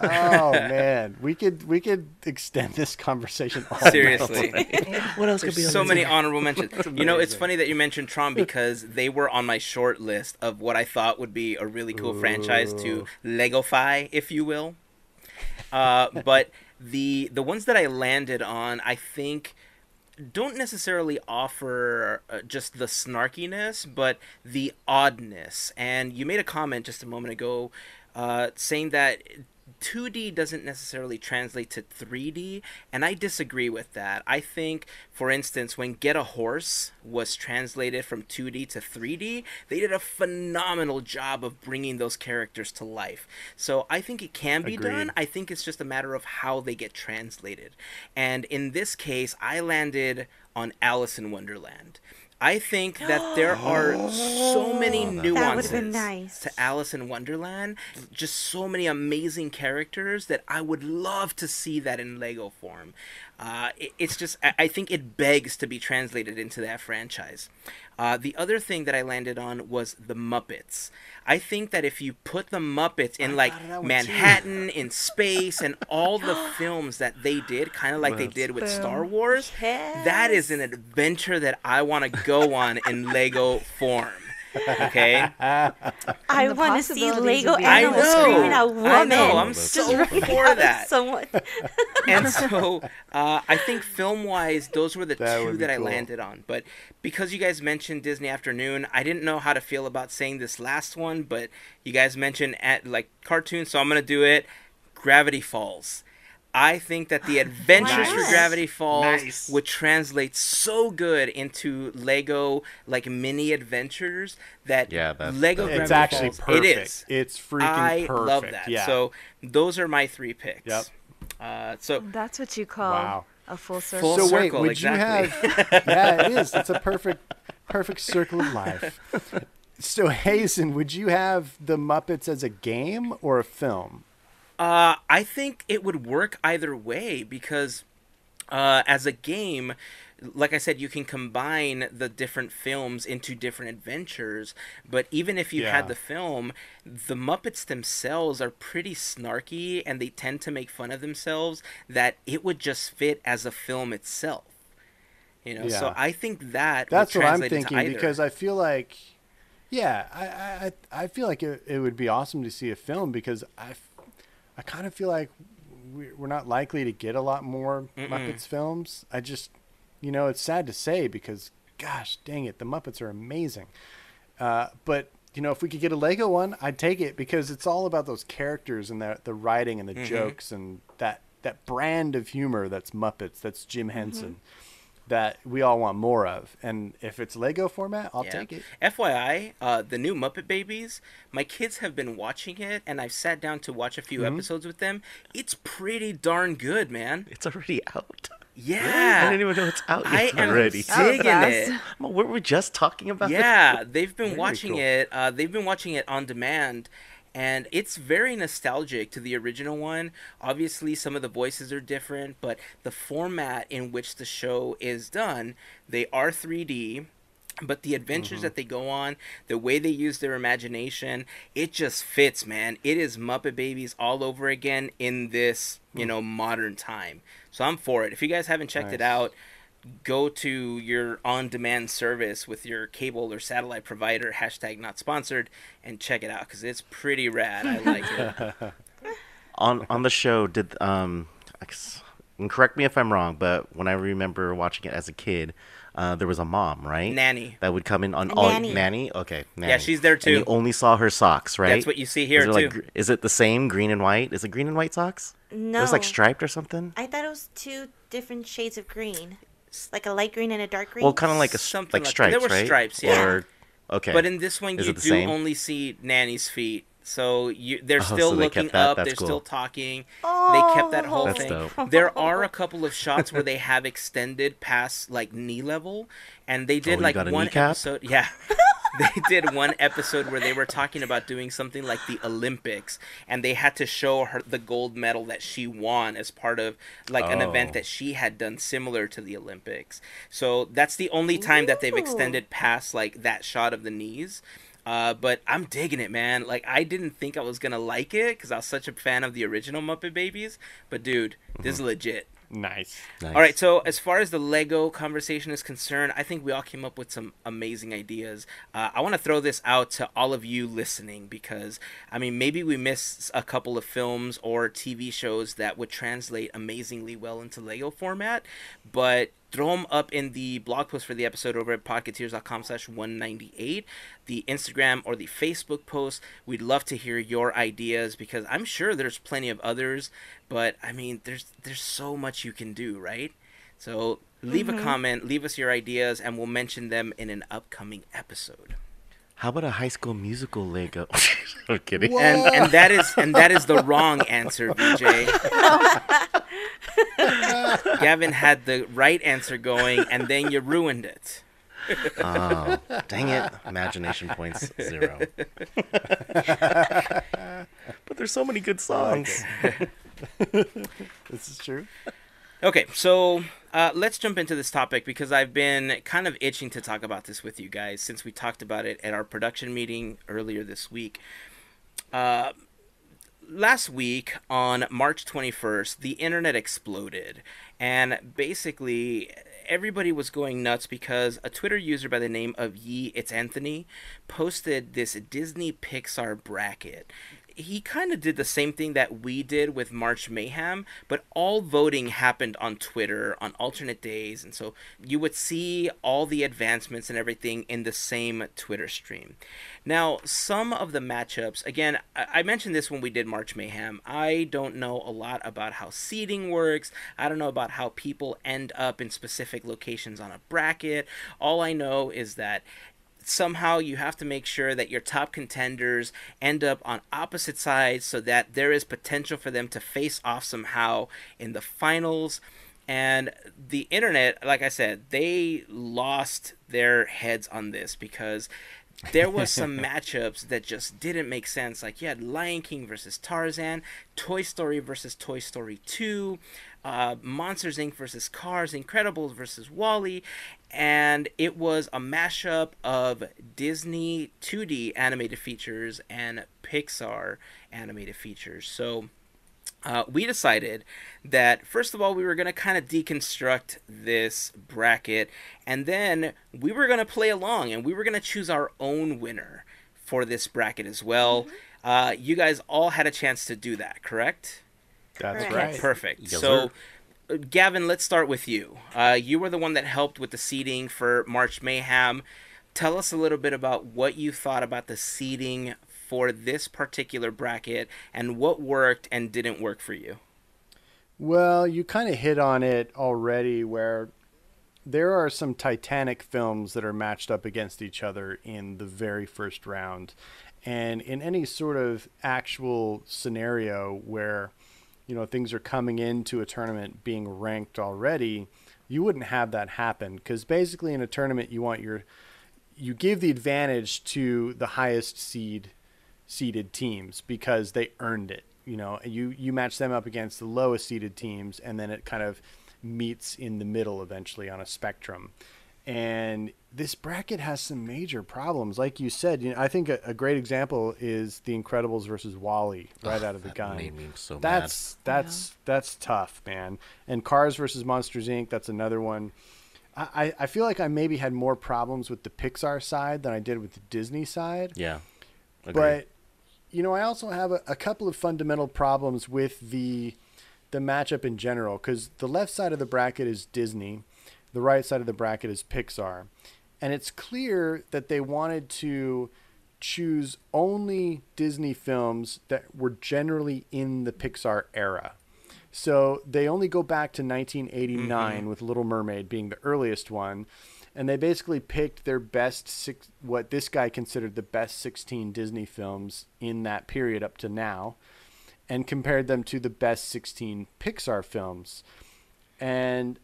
Oh man, we could extend this conversation all Seriously. What else could be on So this many list? honorable mentions. You know, it's amazing. funny that you mentioned Tron, because they were on my short list of what I thought would be a really cool franchise to Legofy, if you will. But the ones that I landed on, I think, don't necessarily offer just the snarkiness, but the oddness. And you made a comment just a moment ago saying that 2D doesn't necessarily translate to 3D, and I disagree with that. I think, for instance, when Get a Horse was translated from 2D to 3D, they did a phenomenal job of bringing those characters to life. So I think it can be Agreed. done. I think it's just a matter of how they get translated. And in this case, I landed on Alice in Wonderland. I think that there are so many That nuances would've been nice. to Alice in Wonderland, just so many amazing characters that I would love to see that in Lego form. It's just, I think it begs to be translated into that franchise. The other thing that I landed on was the Muppets. I think that if you put the Muppets in like thought of that one Manhattan, in space, and all the films that they did, kind of like they did with Boom. Star Wars, Yes. that is an adventure that I want to go on in Lego form. Okay? I And the want to see possibilities Lego would be animals I know. screaming out woman. I know. I'm Just so running for out of that. Someone. And so I think film-wise, those were the That two would be that I cool. landed on. But because you guys mentioned Disney Afternoon, I didn't know how to feel about saying this last one, but you guys mentioned like cartoons, so I'm going to do it. Gravity Falls. I think that the adventures for Nice. Gravity Falls Nice. would translate so good into Lego like mini adventures that Yeah, that's Lego dope. Gravity It's actually Falls, perfect. It is. It's freaking I perfect. love that. Yeah. So those are my 3 picks. Yep. So That's what you call Wow. a full circle. Full So wait, circle, would exactly. you have? Yeah, it is. It's a perfect circle of life. So Heyzen, would you have the Muppets as a game or a film? I think it would work either way because as a game, like I said, you can combine the different films into different adventures. But even if you Yeah. had the film, the Muppets themselves are pretty snarky and they tend to make fun of themselves, that it would just fit as a film itself. You know, so Yeah. I think that That's would what I'm translate into thinking either. because I feel like, yeah, I feel like it would be awesome to see a film because I kind of feel like we're not likely to get a lot more Muppets films. I just, it's sad to say because, gosh, dang it, the Muppets are amazing. But if we could get a Lego one, I'd take it because it's all about those characters and the writing and the jokes and that brand of humor that's Muppets, that's Jim Henson, that we all want more of. And if it's Lego format, I'll take it. FYI, the new Muppet Babies, my kids have been watching it, and I've sat down to watch a few episodes with them. It's pretty darn good, man. It's already out. Yeah. I didn't even know it's out I yet am already. digging fast. it. Well, were we just talking about this? Yeah, they've been Very watching cool. it. They've been watching it on demand, and it's very nostalgic to the original one. Obviously, some of the voices are different, but the format in which the show is done, they are 3D. But the adventures that they go on, the way they use their imagination, it just fits, man. It is Muppet Babies all over again in this, modern time. So I'm for it. If you guys haven't checked it Nice. out, go to your on-demand service with your cable or satellite provider, #not sponsored, and check it out because it's pretty rad. I like it. On the show, did and correct me if I'm wrong, but when I remember watching it as a kid, there was a mom, right? Nanny. That would come in on A all nanny. nanny. Okay, nanny. Yeah, she's there And too. you only saw her socks, right? That's what you see here, is it too. Is it the same green and white? Is it green and white socks? No. It was like striped or something. I thought it was 2 different shades of green, like a light green and a dark green. Well, kind of like Something like that. stripes, There were right? stripes, yeah. Or, okay. But in this one, Is you it the do same? only see Nanny's feet. So they're Oh, still so they looking kept that? up. That's They're cool. still talking. They kept that whole That's thing. dope. There are a couple of shots where they have extended past like knee level, and they did you like got a one kneecap? episode. Yeah. They did one episode where they were talking about doing something like the Olympics, and they had to show her the gold medal that she won as part of like an event Oh. that she had done similar to the Olympics. So that's the only time that they've Ooh. extended past like that shot of the knees. But I'm digging it, man. Like, I didn't think I was gonna like it because I was such a fan of the original Muppet Babies. But dude, this is legit. Nice. Nice. All right, so as far as the Lego conversation is concerned, I think we all came up with some amazing ideas. I want to throw this out to all of you listening because, I mean, maybe we missed a couple of films or TV shows that would translate amazingly well into Lego format, but throw them up in the blog post for the episode over at podketeers.com/198, the Instagram or the Facebook post. We'd love to hear your ideas because I'm sure there's plenty of others, but I mean, there's so much you can do, right? So leave a comment, leave us your ideas, and we'll mention them in an upcoming episode. How about a High School Musical Lego? I'm kidding. And that is the wrong answer, VJ. Gavin had the right answer going, and then you ruined it. Oh, dang it. Imagination points 0. But there's so many good songs. This is true. Okay, so let's jump into this topic because I've been kind of itching to talk about this with you guys since we talked about it at our production meeting earlier this week. Last week on March 21st, the internet exploded, and basically everybody was going nuts because a Twitter user by the name of It's Anthony posted this Disney Pixar bracket. He kind of did the same thing that we did with March Mayhem, but all voting happened on Twitter on alternate days, and so you would see all the advancements and everything in the same Twitter stream. Now, some of the matchups, again, I mentioned this when we did March Mayhem. I don't know a lot about how seeding works. I don't know about how people end up in specific locations on a bracket. All I know is that somehow you have to make sure that your top contenders end up on opposite sides so that there is potential for them to face off somehow in the finals. And the internet, like I said, they lost their heads on this because there was some matchups that just didn't make sense. Like you had Lion King versus Tarzan, Toy Story versus Toy Story 2, Monsters Inc. versus Cars, Incredibles versus WALL-E, and it was a mashup of Disney 2D animated features and Pixar animated features. So we decided that, first of all, we were going to kind of deconstruct this bracket, and then we were going to play along, and we were going to choose our own winner for this bracket as well. You guys all had a chance to do that, correct? That's Correct. right. Perfect. Yes, So, Gavin, let's start with you. You were the one that helped with the seeding for March Mayhem. Tell us a little bit about what you thought about the seeding for this particular bracket and what worked and didn't work for you. Well, you kind of hit on it already where there are some Titanic films that are matched up against each other in the very first round. And in any sort of actual scenario where, you know, things are coming into a tournament being ranked already, you wouldn't have that happen. Because basically in a tournament, you give the advantage to the highest seeded teams because they earned it. You know, you match them up against the lowest seeded teams, and then it kind of meets in the middle eventually on a spectrum. And this bracket has some major problems. Like you said, you know, I think a great example is The Incredibles versus WALL-E right out of the gun. Made me so That's tough, man. And Cars versus Monsters Inc., that's another one. I feel like I maybe had more problems with the Pixar side than I did with the Disney side. Yeah. Agreed. But, you know, I also have a couple of fundamental problems with the matchup in general, because the left side of the bracket is Disney. The right side of the bracket is Pixar. And it's clear that they wanted to choose only Disney films that were generally in the Pixar era. So they only go back to 1989 with Little Mermaid being the earliest one. And they basically picked their best what this guy considered the best 16 Disney films in that period up to now, and compared them to the best 16 Pixar films. And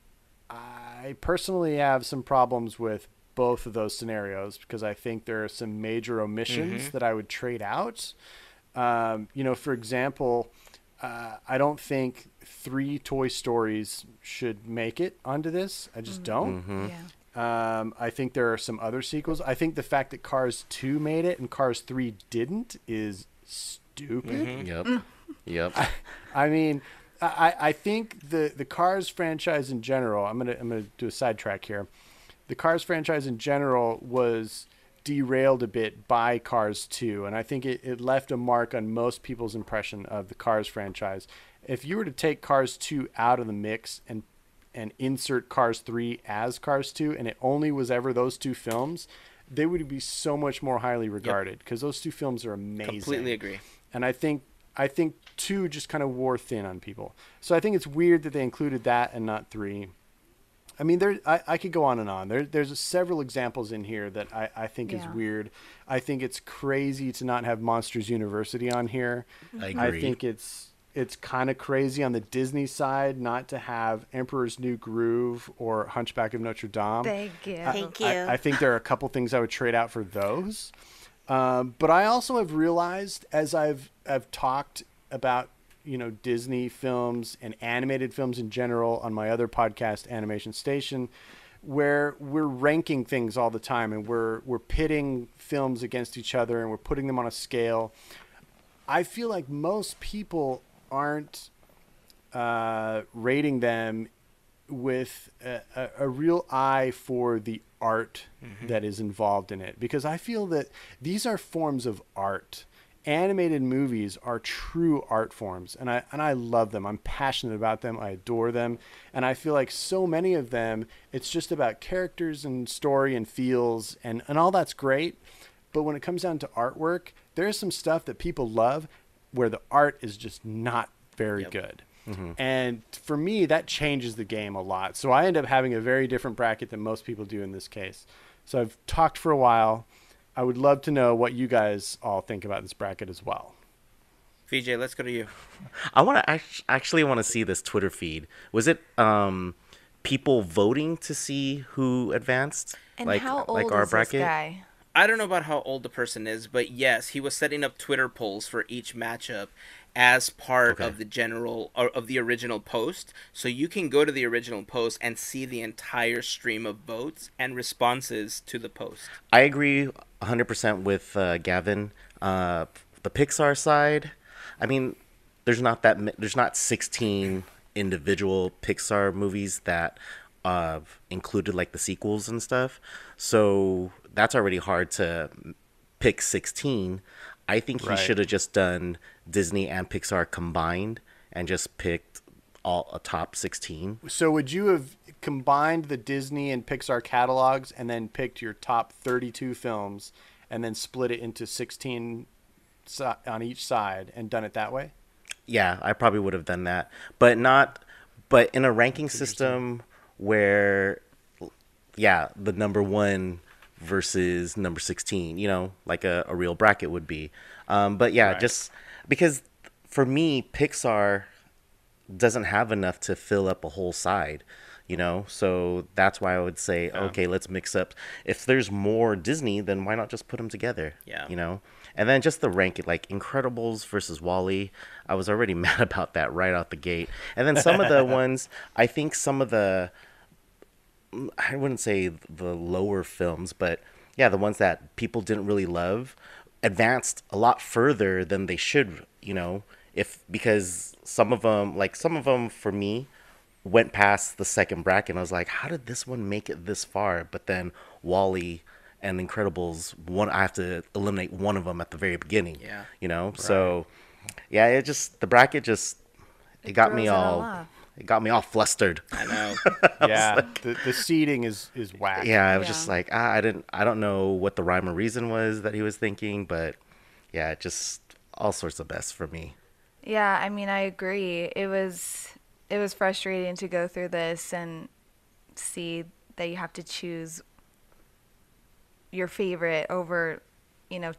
I personally have some problems with both of those scenarios because I think there are some major omissions that I would trade out. You know, for example, I don't think 3 Toy Stories should make it onto this. I just don't. Yeah. I think there are some other sequels. I think the fact that Cars 2 made it and Cars 3 didn't is stupid. Yep. I mean, I think the Cars franchise in general, I'm gonna do a sidetrack here. The Cars franchise in general was derailed a bit by Cars 2, and I think it left a mark on most people's impression of the Cars franchise. If you were to take Cars 2 out of the mix and and insert Cars 3 as Cars 2, and it only was ever those two films, they would be so much more highly regarded because those two films are amazing. Completely agree. And I think 2 just kind of wore thin on people. So I think it's weird that they included that and not 3. I mean, I could go on and on. There's several examples in here that I think is weird. I think it's crazy to not have Monsters University on here. I agree. I think it's kind of crazy on the Disney side not to have Emperor's New Groove or Hunchback of Notre Dame. Thank you. Thank you. I think there are a couple things I would trade out for those. But I also have realized as I've talked about, Disney films and animated films in general on my other podcast, Animation Station, where we're ranking things all the time and we're pitting films against each other and we're putting them on a scale. I feel like most people aren't rating them with a real eye for the art that is involved in it, because I feel that these are forms of art. Animated movies are true art forms, and I love them. I'm passionate about them. I adore them, and I feel like so many of them, it's just about characters and story and feels, and all that's great. But when it comes down to artwork, there's some stuff that people love where the art is just not very good. And for me, that changes the game a lot. So I end up having a very different bracket than most people do in this case. So I've talked for a while. I would love to know what you guys all think about this bracket as well. VJ, let's go to you. I actually want to see this Twitter feed. Was it people voting to see who advanced? And like, how old like our is bracket? this guy? I don't know about how old the person is, but yes, he was setting up Twitter polls for each matchup as part of the general or of the original post. So you can go to the original post and see the entire stream of votes and responses to the post. I agree 100% with Gavin. The Pixar side, I mean, there's not 16 individual Pixar movies that included like the sequels and stuff. So that's already hard to pick 16. I think he should have just done Disney and Pixar combined and just picked a top 16. So would you have combined the Disney and Pixar catalogs and then picked your top 32 films and then split it into 16 on each side and done it that way? Yeah, I probably would have done that. But in a ranking system where, the number 1 versus number 16, like a real bracket would be. Just because for me, Pixar doesn't have enough to fill up a whole side, so that's why I would say, okay, let's mix up. If there's more Disney, then why not just put them together? And then just the ranking, like Incredibles versus Wall-E, I was already mad about that right out the gate. And then some of the ones, I think some of the, I wouldn't say the lower films, but the ones that people didn't really love advanced a lot further than they should, because some of them for me went past the second bracket and I was like, how did this one make it this far? But then Wall-E and Incredibles, I have to eliminate one of them at the very beginning. So the bracket it got me all flustered. I know. The seating is whack. I was just like, I don't know what the rhyme or reason was that he was thinking, but just all sorts of best for me. Yeah, I mean, I agree. It was frustrating to go through this and see that you have to choose your favorite over,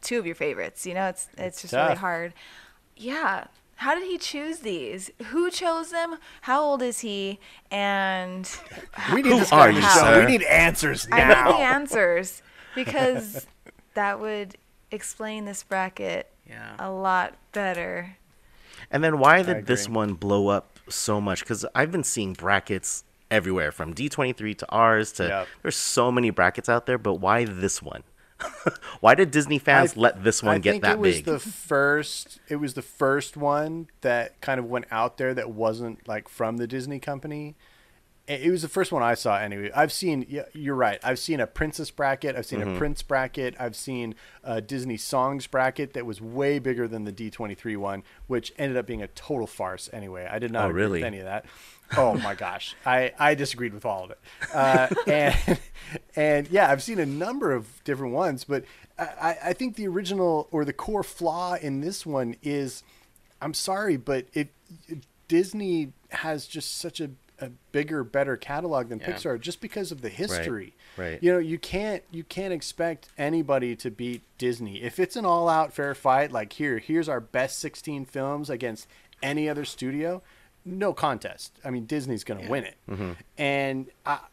two of your favorites. It's just really hard. Yeah. How did he choose these? Who chose them? How old is he? And we need this guy on the show. We need answers now. I need the answers because that would explain this bracket a lot better. And then why did this one blow up so much? Because I've been seeing brackets everywhere, from D23 to ours to there's so many brackets out there, but why this one? Why did Disney fans let this one get that big? It was the first one that kind of went out there that wasn't like from the Disney company. It was the first one I saw anyway. You're right. I've seen a princess bracket. I've seen a prince bracket. I've seen a Disney songs bracket that was way bigger than the D23 one, which ended up being a total farce anyway. I did not agree with any of that. Oh my gosh, I disagreed with all of it, and yeah, I've seen a number of different ones, but I think the original or the core flaw in this one is, I'm sorry, but Disney has just such a bigger, better catalog than Pixar just because of the history. Right. You know, you can't expect anybody to beat Disney. If it's an all-out fair fight, like here's our best 16 films against any other studio, no contest. I mean, Disney's going to win it. Mm-hmm. And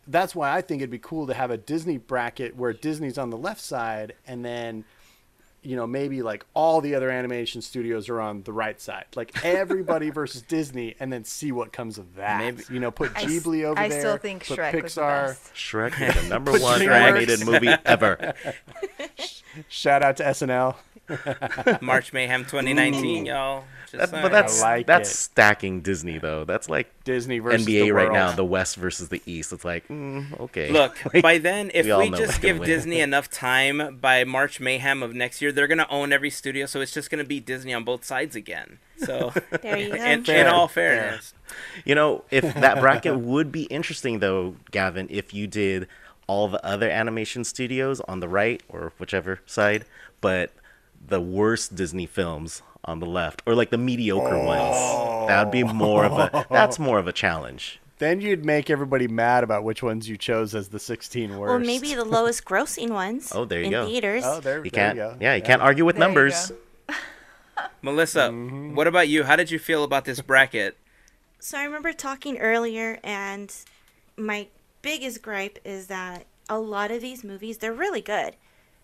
that's why I think it'd be cool to have a Disney bracket where Disney's on the left side and then, you know, maybe like all the other animation studios are on the right side. Like everybody versus Disney, and then see what comes of that. Maybe, you know, put Ghibli over there. I still think put Shrek Pixar. was the best. Shrek is the number one animated movie ever. Shout out to SNL. March Mayhem 2019, y'all. But that's stacking Disney though. That's like Disney versus NBA the right world. now, the West versus the East. It's like, okay. Look, Like, by then, if we know just who's give gonna win. Disney enough time, by March Mayhem of next year, they're gonna own every studio. So it's just gonna be Disney on both sides again. So There you go. in all fairness, You know, if that bracket would be interesting though, Gavin, if you did all the other animation studios on the right or whichever side, but the worst Disney films on the left, or like the mediocre ones. That would be more of a challenge. Then you'd make everybody mad about which ones you chose as the 16 worst. Well, maybe the lowest grossing ones. Oh, there you in go. theaters. Oh, there You you can't, go. you can't argue with There you numbers. go. Melissa, what about you? How did you feel about this bracket? So I remember talking earlier, and my biggest gripe is that a lot of these movies, they're really good.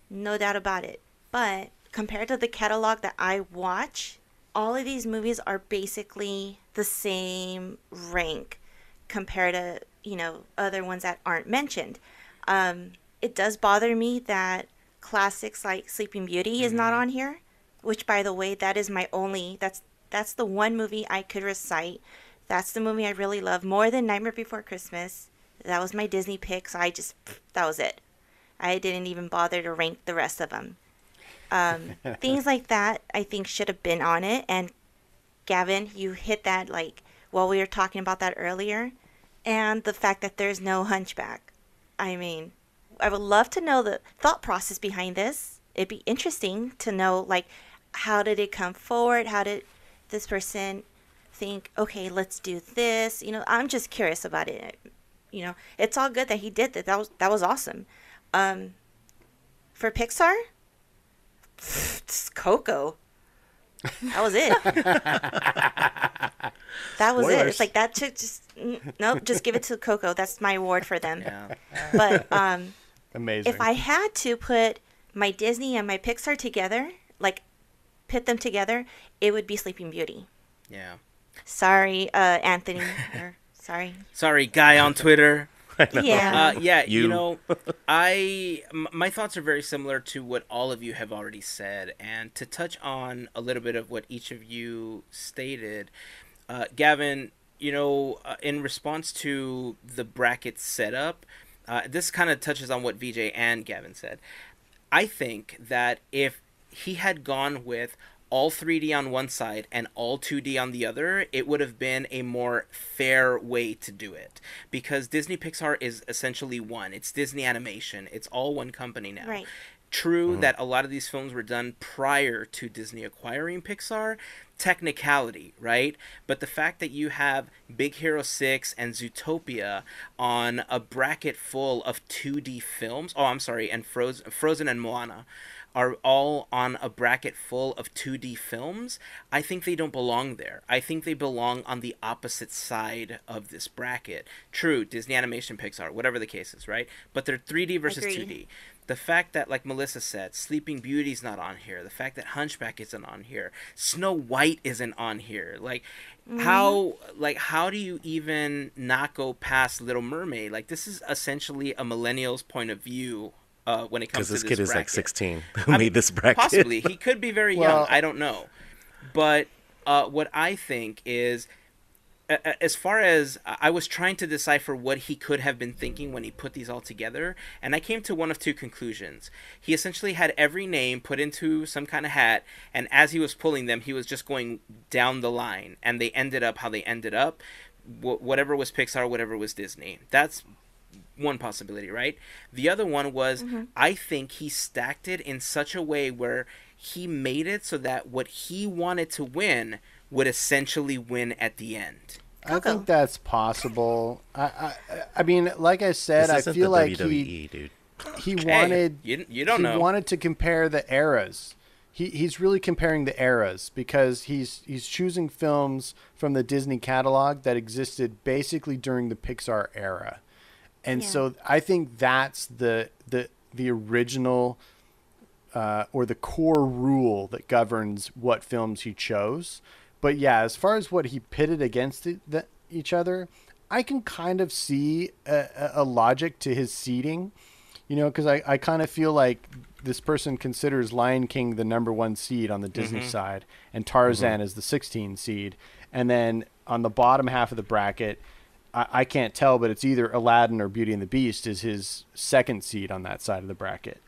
No doubt about it. But compared to the catalog that I watch, all of these movies are basically the same rank compared to, you know, other ones that aren't mentioned. It does bother me that classics like Sleeping Beauty is not on here, which, by the way, that is my only, that's the one movie I could recite. That's the movie I really love more than Nightmare Before Christmas. That was my Disney pick, so that was it. I didn't even bother to rank the rest of them. Things like that I think should have been on it. And Gavin, you hit that like while we were talking about that earlier. And the fact that there's no Hunchback. I mean, I would love to know the thought process behind this. It'd be interesting to know, like, how did it come forward? How did this person think, okay, let's do this? You know, I'm just curious about it. You know, it's all good that he did that. That was awesome. For Pixar, it's Coco. That was it. That was it. It's like that took nope. Just give it to Coco. That's my award for them. Yeah. But Amazing. if I had to put my Disney and my Pixar together, like pit them together, it would be Sleeping Beauty. Yeah. Sorry, Anthony. Sorry. Sorry, guy on Twitter. Yeah. You know, my thoughts are very similar to what all of you have already said, and to touch on a little bit of what each of you stated, Gavin, you know, in response to the bracket setup, this kind of touches on what VJ and Gavin said. I think that if he had gone with all 3D on one side and all 2D on the other, it would have been a more fair way to do it. Because Disney Pixar is essentially one. It's Disney Animation. It's all one company now. Right. True that a lot of these films were done prior to Disney acquiring Pixar. Technicality, right? But the fact that you have Big Hero 6 and Zootopia on a bracket full of 2D films, and Frozen and Moana, are all on a bracket full of 2D films, I think they don't belong there. I think they belong on the opposite side of this bracket. True, Disney Animation, Pixar, whatever the case is, right? But they're 3D versus Agreed. 2D. The fact that, like Melissa said, Sleeping Beauty's not on here. The fact that Hunchback isn't on here. Snow White isn't on here. Like, how do you even not go past Little Mermaid? Like, this is essentially a millennial's point of view when it comes to Because this this kid is like bracket. 16 who made this bracket. Possibly. He could be very young. I don't know. But what I think is, as far as I was trying to decipher what he could have been thinking when he put these all together, and I came to one of two conclusions. He essentially had every name put into some kind of hat, and as he was pulling them, he was just going down the line, and they ended up how they ended up. whatever was Pixar, whatever was Disney. That's one possibility, right? The other one was, I think he stacked it in such a way where he made it so that what he wanted to win would essentially win at the end. I think that's possible. I mean, like I said, I feel like WWE, dude. He wanted you don't know. He wanted to compare the eras. He's really comparing the eras because he's choosing films from the Disney catalog that existed basically during the Pixar era. And so I think that's the original or the core rule that governs what films he chose. But yeah, as far as what he pitted against each other, I can kind of see a logic to his seeding, you know, because I kind of feel like this person considers Lion King the number 1 seed on the Disney side and Tarzan is the 16 seed. And then on the bottom half of the bracket, I can't tell, but it's either Aladdin or Beauty and the Beast is his 2nd seed on that side of the bracket.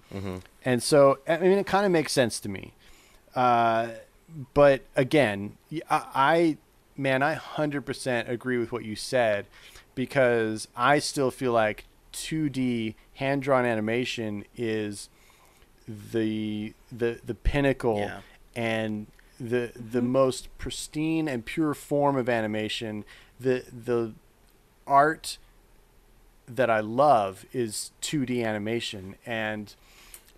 And so, I mean, it kind of makes sense to me. But again, I 100% agree with what you said, because I still feel like 2D hand-drawn animation is the pinnacle and the most pristine and pure form of animation. The art that I love is 2D animation, and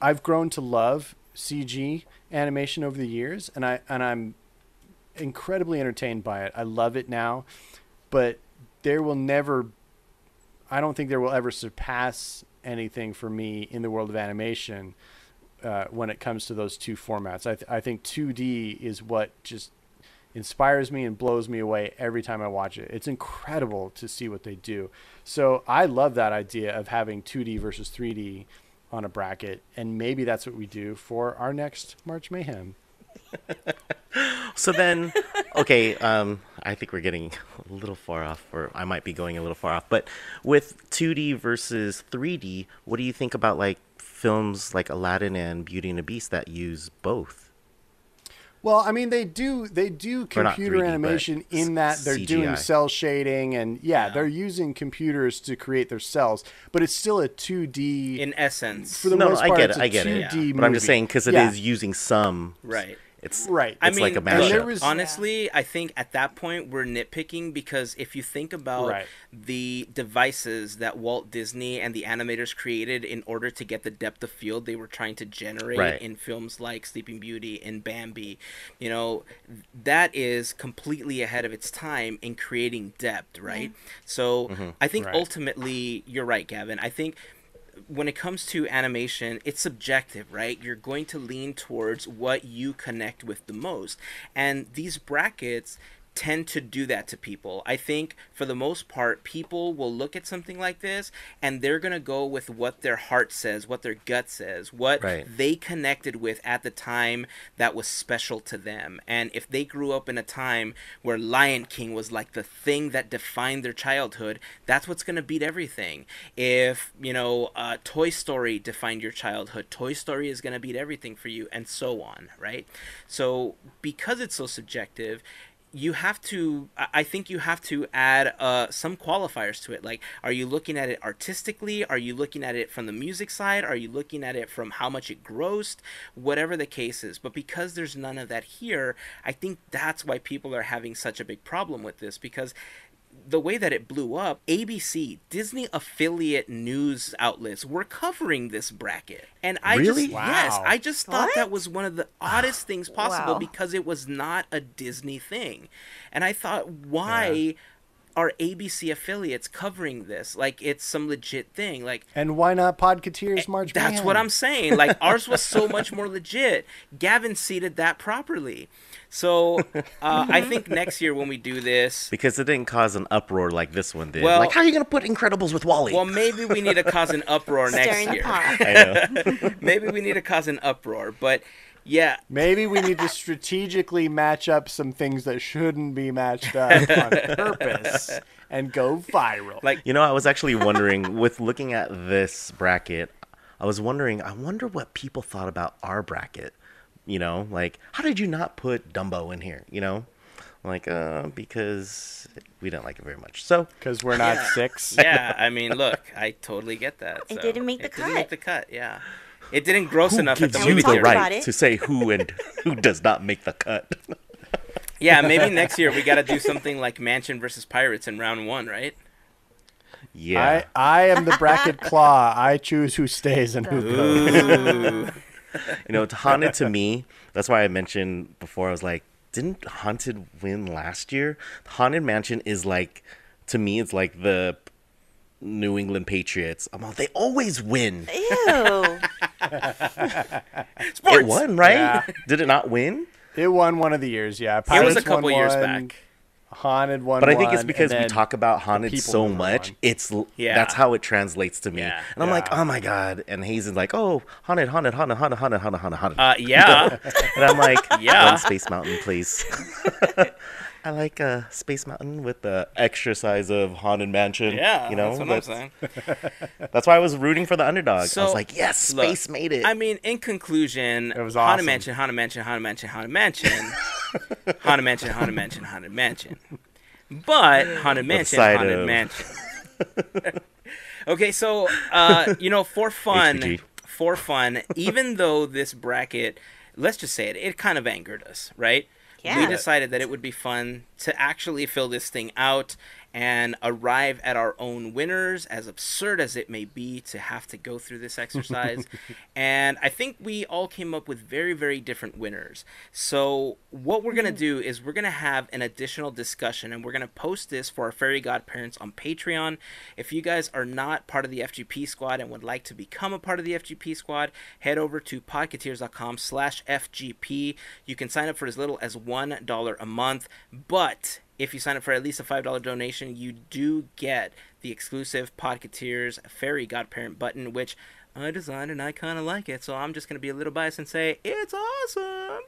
I've grown to love CG animation over the years, and I'm incredibly entertained by it. I love it now, but I don't think there will ever surpass anything for me in the world of animation when it comes to those two formats. I think 2D is what just inspires me and blows me away every time I watch it. It's incredible to see what they do. So I love that idea of having 2D versus 3D on a bracket, and maybe that's what we do for our next March Mayhem. So then, okay, I think we're getting a little far off, or I might be going a little far off, but with 2D versus 3D, what do you think about like films like Aladdin and Beauty and the Beast that use both? Well, I mean, they do computer 3D, animation in that they're CGI. doing cell shading, and they're using computers to create their cells, but it's still a 2D in essence. For the most part, I get it. 2D movie. But I'm just saying, because it is using some. Right. It's right. It's like a mashup. Honestly, I think at that point we're nitpicking, because if you think about the devices that Walt Disney and the animators created in order to get the depth of field they were trying to generate in films like Sleeping Beauty and Bambi, you know, that is completely ahead of its time in creating depth, right? So I think ultimately you're right, Gavin. I think when it comes to animation, it's subjective, right? You're going to lean towards what you connect with the most. And these brackets tend to do that to people. I think for the most part, people will look at something like this and they're going to go with what their heart says, what their gut says, what they connected with at the time that was special to them. And if they grew up in a time where Lion King was like the thing that defined their childhood, that's what's going to beat everything. If, you know, Toy Story defined your childhood, Toy Story is going to beat everything for you, and so on, right? So because it's so subjective, I think you have to add some qualifiers to it. Like, are you looking at it artistically? Are you looking at it from the music side? Are you looking at it from how much it grossed? Whatever the case is. But because there's none of that here, I think that's why people are having such a big problem with this, because the way that it blew up, ABC, Disney affiliate news outlets were covering this bracket. And I I just thought that was one of the oddest things possible, because it was not a Disney thing. And I thought, why are ABC affiliates covering this? Like, it's some legit thing. Like, and why not Podketeers March Mayhem? That's what I'm saying. Like, ours was so much more legit. Gavin seeded that properly. So I think next year when we do this, because it didn't cause an uproar like this one did. Well, like, how are you going to put Incredibles with WALL-E? Well, maybe we need to cause an uproar next year. I know. Maybe we need to cause an uproar, but yeah. Maybe we need to strategically match up some things that shouldn't be matched up on purpose and go viral. Like, you know, I was actually wondering, with looking at this bracket, I wonder what people thought about our bracket. You know, like, how did you not put Dumbo in here? You know, I'm like, because we didn't like it very much. So, Because we're not 6. Yeah, I mean, look, I totally get that. It so. didn't make the It didn't cut. make the cut, yeah. It didn't gross who enough at gives the we you movie the talked theater. about right it. to say who and who does not make the cut? Yeah, maybe next year we got to do something like Mansion versus Pirates in round 1, right? Yeah. I am the bracket claw. I choose who stays and who goes. Ooh. You know, Haunted to me, that's why I mentioned before, I was like, didn't Haunted win last year? Haunted Mansion is like, to me, it's like the New England Patriots. I'm all, they always win. Ew. Sports! It won, right? Yeah. Did it not win? It won one of the years, yeah. It was Pirates a couple won years one, back. Haunted won But I think it's one, because and we then talk about Haunted people so won much. one. Yeah. That's how it translates to me. Yeah. And I'm like, Yeah. oh my God. And Heyzen's like, oh, Haunted. Yeah. And I'm like, Yeah. one Space Mountain, please. I like Space Mountain with the extra size of Haunted Mansion. Yeah, you know, that's what I'm saying. That's why I was rooting for the underdog. I So, was like, yes, look, Space made it. I mean, in conclusion, It was Haunted awesome. Mansion, Haunted Mansion, Haunted Mansion, Haunted Mansion, Haunted Mansion, Haunted Mansion, Haunted Mansion. But Haunted Mansion, side Haunted of- Mansion. Okay, so you know, for HPG. fun, even though this bracket, let's just say it kind of angered us, right? Yeah. We decided that it would be fun to actually fill this thing out and arrive at our own winners, as absurd as it may be to have to go through this exercise. And I think we all came up with very, very different winners. So what we're going to do is we're going to have an additional discussion, and we're going to post this for our Fairy Godparents on Patreon. If you guys are not part of the FGP Squad and would like to become a part of the FGP Squad, head over to podketeers.com/FGP. You can sign up for as little as $1 a month, but if you sign up for at least a $5 donation, you do get the exclusive Podketeers Fairy Godparent button, which I designed and I kind of like it. So I'm just going to be a little biased and say, it's awesome.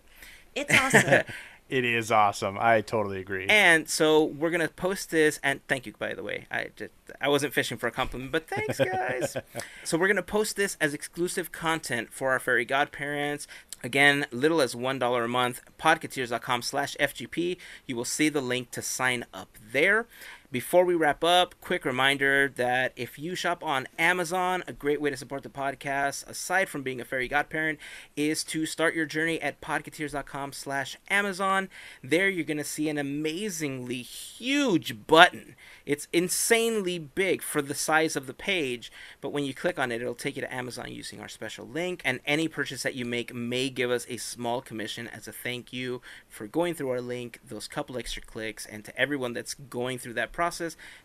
It's awesome. It is awesome. I totally agree. And so we're going to post this, and thank you, by the way. I wasn't fishing for a compliment, but thanks, guys. So we're going to post this as exclusive content for our Fairy Godparents. Again, little as $1 a month, podketeers.com/FGP. You will see the link to sign up there. Before we wrap up, quick reminder that if you shop on Amazon, a great way to support the podcast, aside from being a Fairy Godparent, is to start your journey at podketeers.com/Amazon. There you're going to see an amazingly huge button. It's insanely big for the size of the page, but when you click on it, it'll take you to Amazon using our special link, and any purchase that you make may give us a small commission as a thank you for going through our link, those couple extra clicks, and to everyone that's going through that process,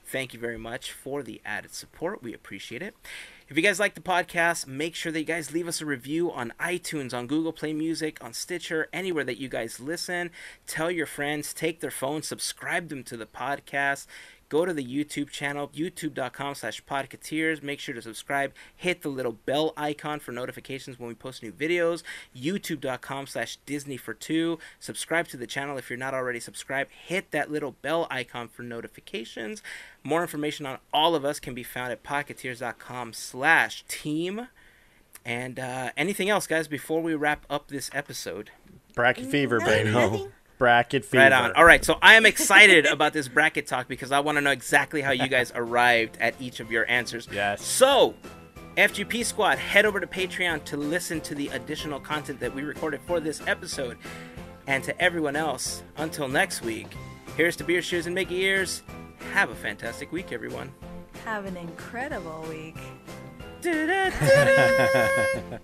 thank you very much for the added support. We appreciate it. If you guys like the podcast, make sure that you guys leave us a review on iTunes, on Google Play Music, on Stitcher, anywhere that you guys listen. Tell your friends, take their phone, subscribe them to the podcast. Go to the YouTube channel, youtube.com/Podketeers. Make sure to subscribe. Hit the little bell icon for notifications when we post new videos. youtube.com/Disney for2. Subscribe to the channel if you're not already subscribed. Hit that little bell icon for notifications. More information on all of us can be found at podketeers.com/team. And anything else, guys, before we wrap up this episode? Bracket fever, baby. Nothing. Bracket fever. Right on. All right, so I am excited about this bracket talk because I want to know exactly how you guys arrived at each of your answers. Yes. So, FGP Squad, head over to Patreon to listen to the additional content that we recorded for this episode. And to everyone else, until next week, here's to beer, shoes, and Mickey ears. Have a fantastic week, everyone. Have an incredible week. Da-da-da-da.